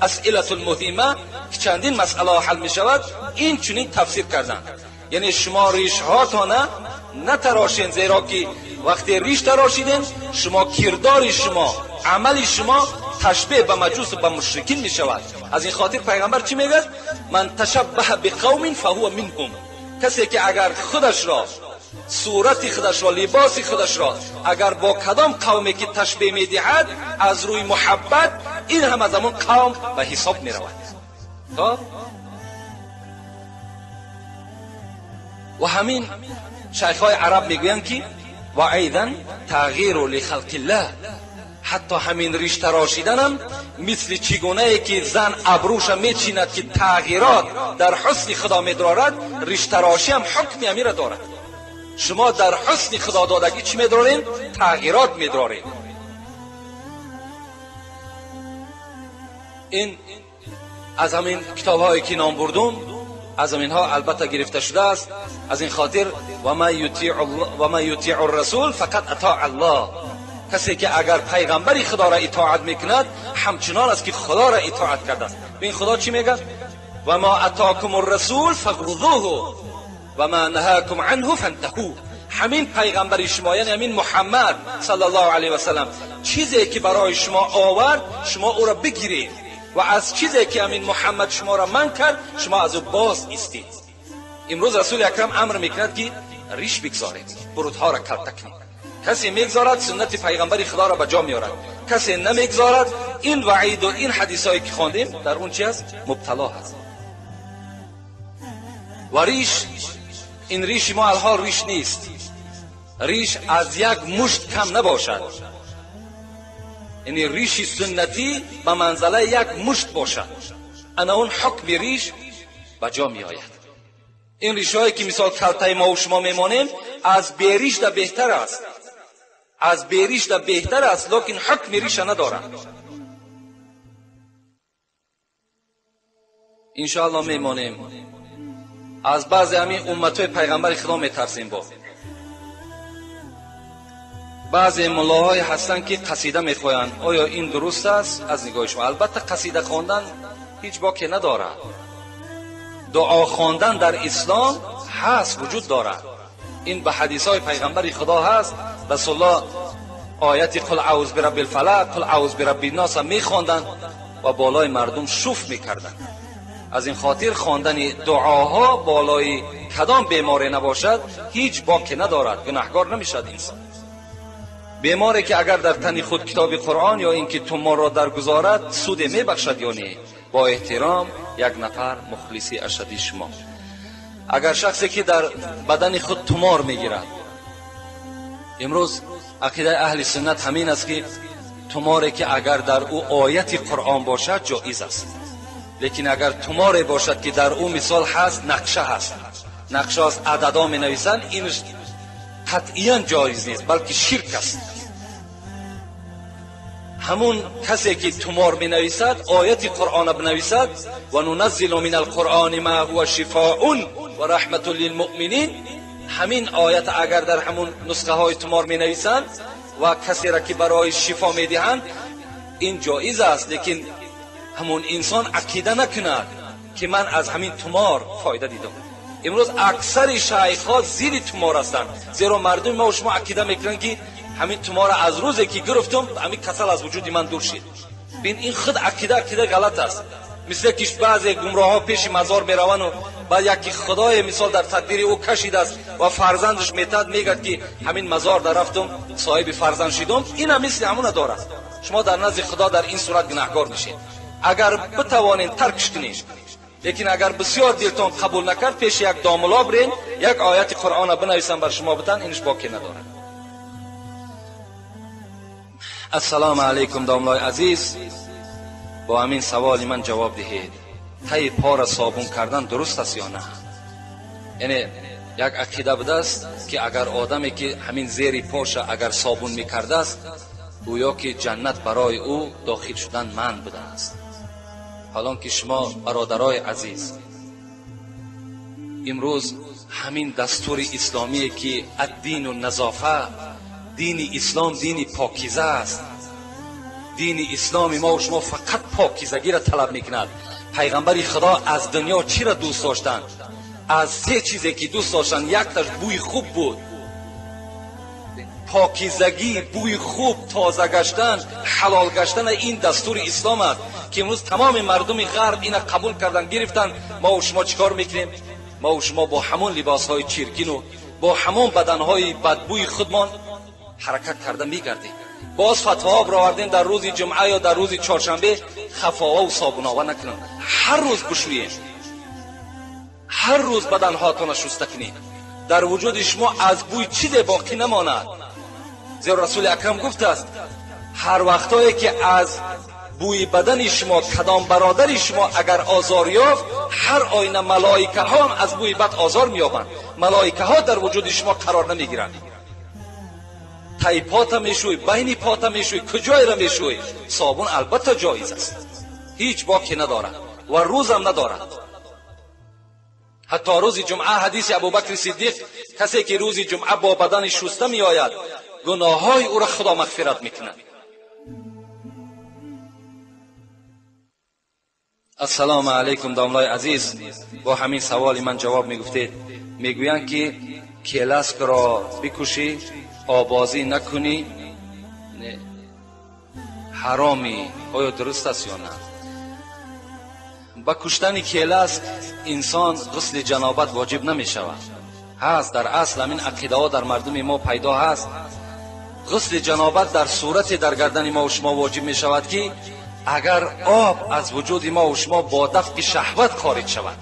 اسئله المهمه که چندین مسئله حل می شود این چنین تفسیر کردند، یعنی شما ریش هاتان نتراشین، زیرا که وقتی ریش تراشیدین شما کردار شما عمل شما تشبیه به مجوس و به مشرکین می شود. از این خاطر پیغمبر چی میگه؟ من تشبه بقوم فهو منهم. کسی که اگر خودش را، صورت خودش را، لباس خودش را اگر با کدام قومی که تشبیه میدهد از روی محبت، این هم از همون قوم به حساب می رود. و همین شیخ‌های عرب میگویند که و ایضا تغییر لخلق الله، حتی همین ریش تراشیدن هم مثل چگونه ای که زن ابروش میچیند که تغییرات در حسن خدا میدارد، ریش تراشی هم حکمی امیر دارد. شما در حسن خدا دادگی چی میدارین؟ تغییرات میدارین. این از همین کتاب هایی که نام بردم، از همین ها البته گرفته شده است. از این خاطر و ما یطیع الرسول فقط اطاع الله. کسی که اگر پیغمبری خدا را اطاعت میکند همچنان است که خدا را اطاعت کرده است. ببین خدا چی میگه؟ و ما اتاکم الرسول فخذوه و ما نهاکم عنه فانتهوا. همین پیغمبر شما، یعنی همین محمد صلی الله علیه و سلم، چیزی که برای شما آورد شما او را بگیرید و از چیزی که همین محمد شما را منع کرد شما از او باز ایستید. امروز رسول اکرم امر میکند که ریش بگذارید، برودها را کلته کنید. کسی میگذارد سنت پیغمبر خدا را به جا میارد، کسی نمیگذارد این وعید و این حدیثایی که خواندیم در اون چی است؟ مبتلا هست. و ریش، این ریش ما الحال ریش نیست، ریش از یک مشت کم نباشد، یعنی ریش سنتی به منزله یک مشت باشد، انا اون حکم ریش به جا می آید. این ریش هایی که مثال کلته ما و شما میمانیم از بیریش ده بهتر است، از بیریش ده بهتر است، لیکن حکم ریش ندارد. انشاءالله میمانیم. از بعضی همین امتهای پیغمبر خدا میترسیم. با بعضی ملاهای هستن که قصیده میخوایند، آیا این درست است از نگاه شما؟ البته قصیده خواندن هیچ باکی ندارد. دعا خواندن در اسلام هست، وجود دارد. این به حدیث های پیغمبر خدا هست. رسول الله آیت قل اعوذ برب الفلق قل اعوذ برب الناس میخواندند و بالای مردم شوف میکردند. از این خاطر خواندن دعاها بالای کدام بیماری نباشد هیچ باکی ندارد، گناهکار نمیشد انسان. بیماری که اگر در تن خود کتاب قرآن یا اینکه تومار را درگذارد سود میبخشد یا نه؟ با احترام یک نفر مخلصی اشدی شما، اگر شخصی که در بدن خود تومار میگیرد، امروز عقیده اهل سنت همین است که توماری که اگر در او آیت قرآن باشد جایز است. لیکن اگر توماری باشد که در او مثال هست، نقشه هست، نقشه از عددا می نویسند، اینش قطعیاً جایز نیست، بلکه شرک است. همون کسی که تومار می نویسد آیت قرآن بنویسد و ننزل من القرآن ما هو شفاء و رحمت للمؤمنین، همین آیت اگر در همون نسخه های تومار می نویسند و کسی را که برای شفا می دهند، این جایز است. لیکن همون انسان عقیده نکند که من از همین تومار فایده دیدم. امروز اکثر شیخ‌ها زیر تومار هستند، زیرا مردم ما و شما عقیده میکنند که همین تومار از روزی که گرفتم همین کسل از وجود من دور شد. ببین این خود عقیده غلط است. مثل که بعضی گمراه‌ها پیش مزار میروند و بعد یکی خدای مثال در تقدیر او کشیده است و فرزندش میتاد میگه که همین مزار در رفتم صاحب فرزند شدم، این هم مثل همون داره. شما در نزد خدا در این صورت گناهکار میشید. اگر بتوانید ترکش کنید، لیکن اگر بسیار دلتون قبول نکرد، پیش یک داملا برین، یک آیت قرآن بنویسن بر شما بدن، اینش باکی نداره. السلام علیکم داملای عزیز، با همین سوال من جواب دهید. تای پا را صابون کردن درست است یا نه؟ یعنی یک عقیده بوده است که اگر آدمی که همین زیر پاش اگر صابون میکرده است، گویا که جنت برای او داخل شدن من بوده است. حالا که شما برادرای عزیز، امروز همین دستور اسلامی که الدین و نظافه، دین اسلام دین پاکیزه است. دین اسلام ما و شما فقط پاکیزگی را طلب میکند. پیغمبر خدا از دنیا چی را دوست داشتند؟ از سه چیزی که دوست داشتند، یک تاش بوی خوب بود، پاکیزگی، بوی خوب، تازه گشتن، حلال گشتن. این دستور اسلام است که امروز تمام مردم غرب اینا قبول کردن، گرفتن. ما و شما چیکار میکنیم؟ ما و شما با همون لباسهای چرکین و با همون بدنهای بدبوی خودمان حرکت کرده میگردیم. باز فتوا آوردیم در روز جمعه یا در روز چهارشنبه خفاوا و صابوناوا نکنن، هر روز بشویید، هر روز بدن هاتون شسته کنید، در وجود شما از بوی چیزی باقی نماند. زیرا رسول اکرم گفته است هر وقتایی که از بوی بدن شما کدام برادر شما اگر آزار یافت، هر آینه ملائکه ها هم از بوی بد آزار مییابند. ملائکه ها در وجود شما قرار نمیگیرند. تای پاتا میشوی، بین پاتا میشوی، کجای را میشوی، صابون البته جایز است، هیچ باکی ندارد و روزم ندارد. حتی روز جمعه حدیث ابوبکر صدیق، کسی که روز جمعه با بدن شسته می آید گناههای او را خدا مغفرت میکند. السلام علیکم داملای عزیز، با همین سوال من جواب میگفتید. میگویند که کلاسک را بکشی، آبازی نکنی، حرامی. آیا درست است یا نه؟ با کشتن کلاسک انسان غسل جنابت واجب نمی شود. هست در اصل همین عقیده ها در مردم ما پیدا هست. غسل جنابت در صورت در گردن ما و شما واجب می شود که اگر آب از وجود ما و شما با دفع شهوت خارج شود،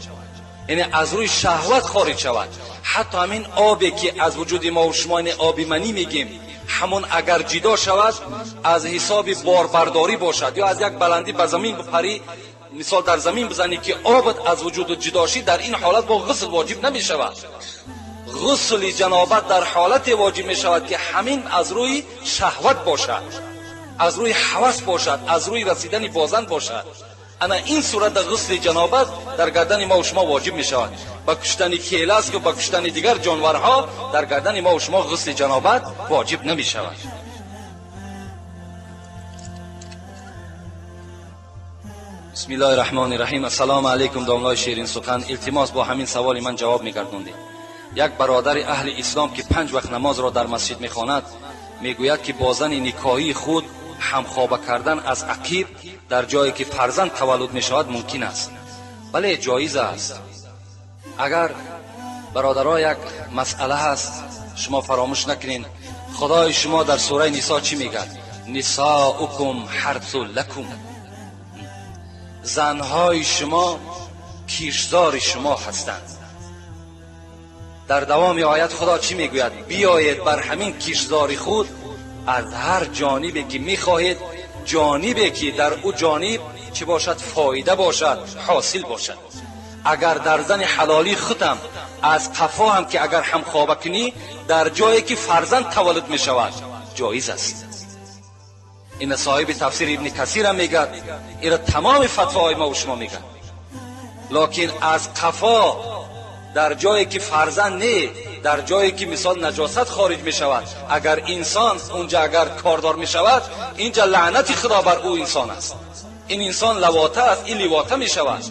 یعنی از روی شهوت خارج شود. حتی همین آبی که از وجود ما و شما، یعنی آب منی میگیم، همون اگر جدا شود از حساب باربرداری باشد یا از یک بلندی به زمین بپری، مثال در زمین بزنی که آبت از وجود جدا شد، در این حالت با غسل واجب نمی شود. غسل جنابت در حالت واجب می شود که همین از روی شهوت باشد، از روی هوس باشد، از روی رسیدن بازن باشد. انا این صورت غسل جنابت در گردن ما و شما واجب می شود. با کشتن کلاسک و با کشتن دیگر جانورها در گردن ما و شما غسل جنابت واجب نمی شود. بسم الله الرحمن الرحیم. السلام علیکم داملای شیرین سخن، التماس با همین سوال من جواب میگردونید. یک برادر اهل اسلام که 5 وقت نماز را در مسجد میخواند، میگوید که با زن نکاحی خود همخوابه کردن از عقیب در جایی که فرزند تولد میشود ممکن است. بله جایز است. اگر برادرها یک مسئله هست، شما فراموش نکنین خدای شما در سوره نساء چی میگه؟ نساؤکم حرث لکم، زنهای شما کیشزار شما هستند. در دوام آیت خدا چی میگوید؟ بیایید بر همین کیشزاری خود از هر جانبی که میخواهید، جانبی که در او جانب چی باشد؟ فایده باشد، حاصل باشد. اگر در زن حلالی خودم از قفا هم که اگر هم خوابه کنی در جایی که فرزند تولد می شود جایز است. این صاحب تفسیر ابن کثیر هم میگه، این تمام فتواهای ما و شما میگه. لکن از قفا در جایی که فرزند نه، در جایی که مثال نجاست خارج می شود، اگر انسان اونجا اگر کاردار می شود، اینجا لعنت خدا بر او انسان است. این انسان لواطه است، این لواطه می شود،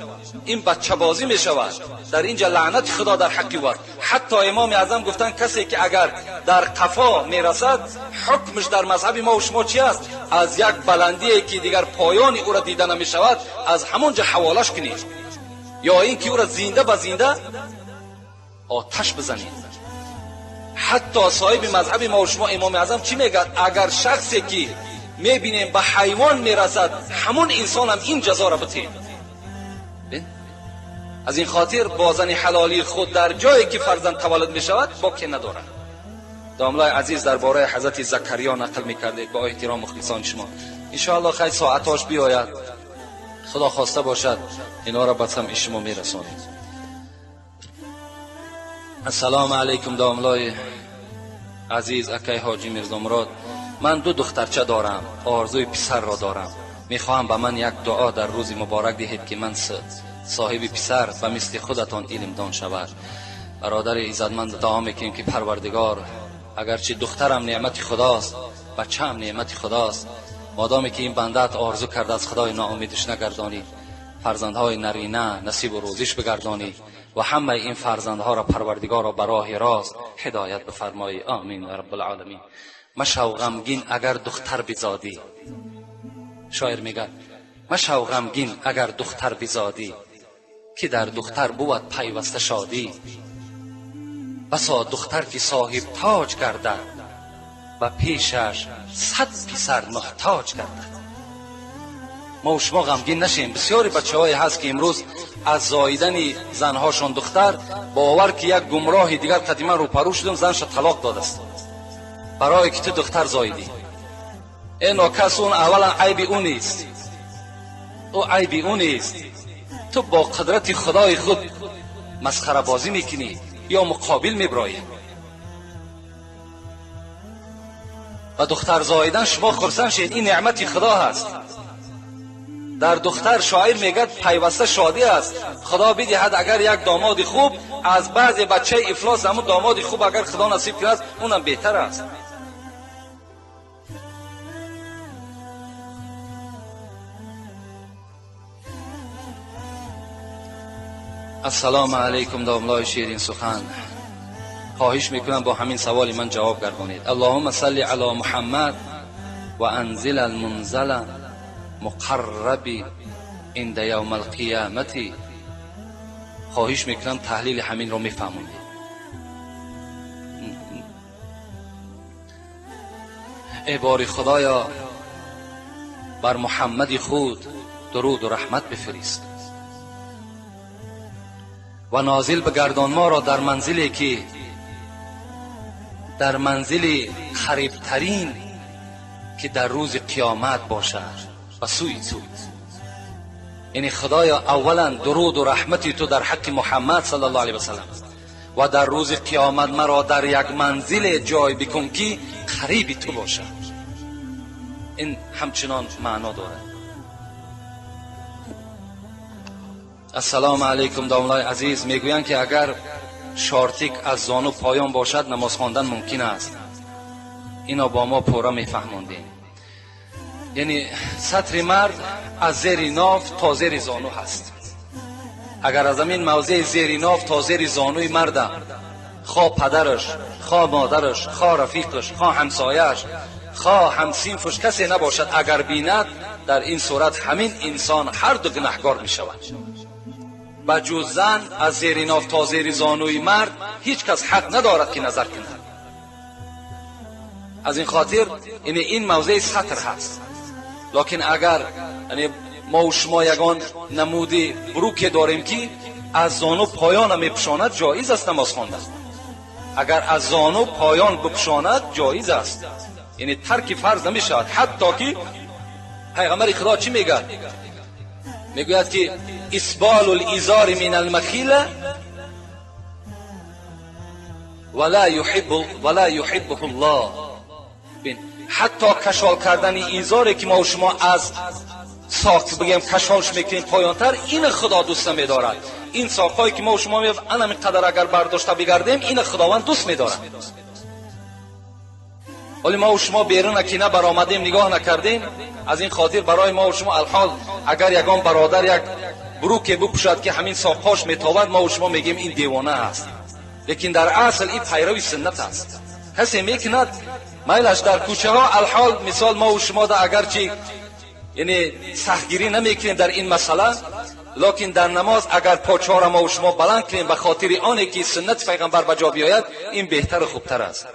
این بچه بازی می شود، در اینجا لعنت خدا در حقی وارد. حتی امام اعظم گفتن کسی که اگر در قفا می رسد حکمش در مذهب ما و شما چی است؟ از یک بلندی که دیگر پایانی او را دیده نمی شود از همونجا حوالش کنید، یا این که او را زنده به زنده آتش بزنید. حتی صاحب مذهب ما و شما امام اعظم چی میگه؟ اگر شخصی که میبینیم به حیوان میرسد همون انسان هم این جزا را بتید. از این خاطر با زن حلالی خود در جایی که فرزند تولد میشود باکی ندارد. داملای عزیز درباره حضرت زکریا نقل میکرده با احترام مخلصان شما. انشاءالله خیلی ساعتاش بیاید، خدا خواسته باشد اینا را به سمع شما میرسانید. السلام علیکم داملای عزیز اکای حاجی میرزا مراد. من 2 دخترچه دارم، آرزوی پسر را دارم. میخواهم به من یک دعا در روز مبارک دهید که من صاحب پسر و مثل خودتان علمدان شود. برادر عزتمند دعا میکنیم که پروردگار اگرچه دخترم نعمت خداست، بچه‌ام نعمت خداست، مادامی که این بندت آرزو کرده از خدای ناامیدش نگردانی، فرزندهای نرینه نصیب و روزیش بگردانی و همه این فرزندها را پروردگار را به راه راست هدایت بفرمایی. آمین یا رب العالمین. مشو غمگین اگر دختر بزادی، شاعر میگه مشو غمگین اگر دختر بزادی، که در دختر بود پیوسته شادی. بسا دختر که صاحب تاج گردد و پیشش 100 پسر محتاج گردد. ما و شما غمگین نشیم. بسیاری بچه‌های هست که امروز از زاییدن زنهاشون دختر باور که یک گمراه دیگر قدیما روپرو شدن زنش طلاق داده است برای که تو دختر زاییدی. این کس اون اولا عیب اون نیست، او عیب اون نیست. تو با قدرت خدای خود مسخره بازی میکنی یا مقابل میبرایی. و دختر زاییدن شما خرسند شید، این نعمت خدا هست. در دختر شاعر میگه پیوسته شادی است. خدا بدهد اگر یک داماد خوب از بعض بچه افلاس، همون داماد خوب اگر خدا نصیب کند اونم بهتر است. السلام علیکم داملای شیرین سخن. خواهش میکنم با همین سوال من جواب گردانید. اللهم صل علی محمد و انزل المنزل مقربی عند یوم القیامت. خواهش میکنم تحلیل همین رو میفهمونید. ای باری خدایا بر محمد خود درود و رحمت بفرست و نازل بگردان ما را در منزلی که در منزل قریبترین که در روز قیامت باشد و سوی تو. یعنی خدایا اولا درود و رحمتی تو در حق محمد صلی الله علیه و سلم و در روز قیامت مرا در یک منزل جای بکن که قریب تو باشد. این همچنان معنا دارد. السلام علیکم داملای عزیز. میگویند که اگر شارتیک از زانو پایان باشد نماز خواندن ممکن است. اینا با ما پورا میفهموندین. یعنی سطر مرد از زیر ناف تا زیر زانو هست. اگر از همین موضع زیر ناف تا زیر زانوی مرد، خواه پدرش، خواه مادرش، خواه رفیقش، خواه همسایش، خواه همسینفش کسی نباشد، اگر بیند در این صورت همین انسان هر دو گناهکار می شود. و جز زن از زیر ناف تا زیر زانوی مرد هیچ کس حق ندارد که نظر کند. از این خاطر این موضع سطر هست. لکن اگر ما و شما یگان نمودی بروک داریم که از زانو پایان میپشاند، جایز است نماز خواندن. اگر از زانو پایان بپشاند جایز است، یعنی ترک فرض نمیشود. حتی که پیغمبر خدا چی میگه؟ میگوید که اسبال الازار من المخیله ولا یحبه الله. حتی کشال کردن ایزاری که ما و شما از ساخت بگیم کشالش میکنیم پایانتر، این خدا دوست نمیدارد. این ساقهایی که ما و شما میگیم انا قدر اگر برداشته بگردیم، این خداوند دوست میدارد. ولی ما و شما بیرون اکینه برآمدیم، نگاه نکردیم. از این خاطر برای ما و شما الحال اگر یگان برادر یک بروک بپوشد که همین ساقهاش میتابد، ما و شما میگیم این دیوانه است. لیکن در اصل این پیروی سنت است. کسی میکند میلش در کوچه ها الحال مثال ما و شما در اگرچه یعنی سختگیری نمیکنیم در این مسئله، لکن در نماز اگر پاچه را ما و شما بلند کنیم به خاطر آنی که سنت پیغمبر به جا بیاید، این بهتر و خوبتر است.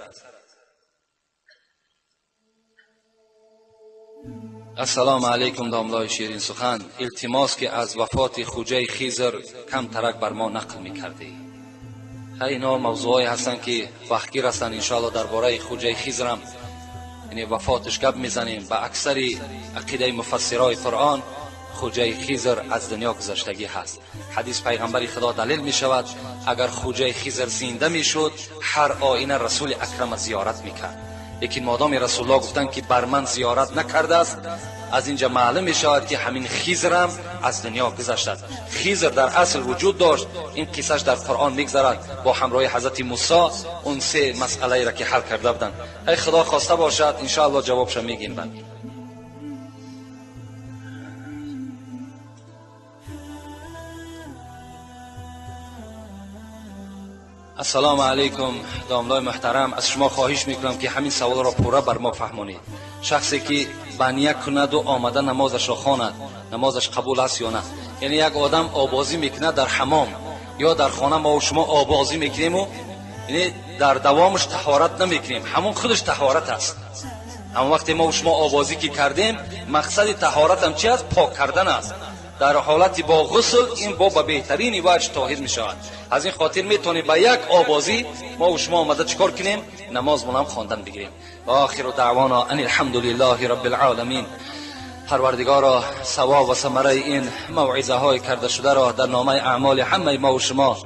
السلام علیکم داملای شیرین سخن. التماس که از وفات خوجه خیزر کم ترک بر ما نقل میکردی. اینا موضوعی هستن که وقتگیر هستن. انشاءالله درباره خوجه خیزرم یعنی وفاتش گپ میزنیم. به اکثر عقیده مفسرای قرآن خوجه خیزر از دنیا گذشتگی هست. حدیث پیغمبر خدا دلیل می شود اگر خوجه خیزر زنده می شد هر آینه رسول اکرم زیارت میکرد. لیکن مادام رسول الله گفتن که بر من زیارت نکرده است، از اینجا معلوم می شود که همین خیزر هم از دنیا گذشت است. خیزر در اصل وجود داشت. این قصهش در قرآن میگذرد با همراه حضرت موسی اون سه مسئله را که حل کرده بودند. ای خدا خواسته باشد ان شاء الله جوابش میگیم. بعد السلام علیکم داملای محترم. از شما خواهش میکنم که همین سوال را پورا بر ما فهمونید. شخصی که بنیه کند و آمده نمازش را خواند، نمازش قبول است یا نه؟ یعنی یک آدم آبازی میکنه در حمام یا در خانه، ما و شما آبازی میکنیم و یعنی در دوامش طهارت نمیکنیم، همون خودش طهارت است. اما وقتی ما و شما آبازی که کردیم، مقصد طهارت هم چی است؟ پاک کردن است. در حالت با غسل این با بهترین وجه طاهر می شود. از این خاطر میتونیم با یک آوازی ما و شما آمده چیکار کنیم؟ نمازمون هم خواندن بگیریم. و آخر دعوانا ان الحمد لله رب العالمین. پروردگارا ثواب و ثمره این موعظه های کرده شده را در نامه اعمال همه ما و شما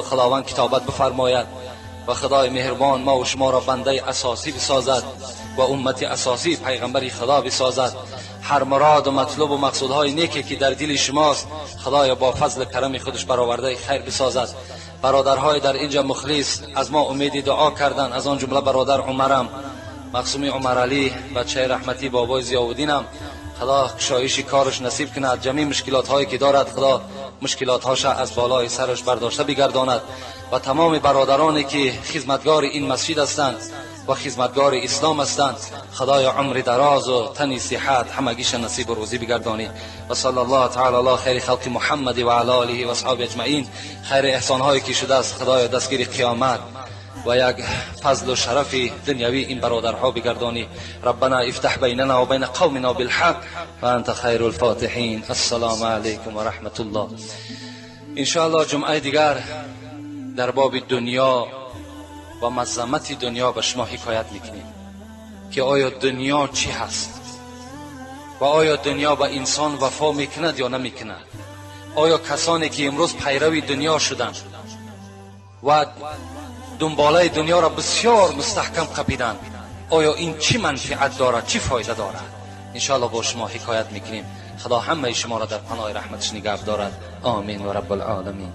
خداوند کتابت بفرماید و خدای مهربان ما و شما را بنده اساسی بسازد و امت اساسی پیغمبر خدا بسازد. هر مراد و مطلوب و مقصودهای نیکی که در دل شماست خدایا با فضل کرم خودش برآورده خیر بسازد. برادرهای در اینجا مخلص از ما امید دعا کردن، از آن جمله برادر عمرم، مقسوم عمر علی، بچه رحمتی بابای ضیاءالدینم، خدا کشایش کارش نصیب کند. جمعی مشکلات هایی که دارد خدا مشکلات هاش از بالای سرش برداشته بگرداند. و تمام برادرانی که خدمتگار این مسجد هستند و خدمتگار اسلام هستند خدای عمر دراز و تنی صحت همگیش نصیب و روزی بگردانی. و صلی الله تعالی علی خیر خلق محمد و علی آله و اصحاب اجمعین. خیر احسان هایی که شده است خدای دستگیر قیامت و یک فضل و شرف دنیوی این برادرها بگردانی. ربنا افتح بیننا و بین قومنا بالحق و انت خیر الفاتحین. السلام علیکم و رحمت الله. ان شاء الله جمعه دیگر در باب دنیا و مظلمت دنیا به شما حکایت میکنیم که آیا دنیا چی هست و آیا دنیا به انسان وفا میکند یا نمیکند. آیا کسانی که امروز پیروی دنیا شدند و دنباله دنیا را بسیار مستحکم قپیدند، آیا این چی منفعت دارد، چی فایده دارد؟ انشاءالله با شما حکایت میکنیم. خدا همه شما را در پناه رحمتش نگه دارد. آمین و رب العالمین.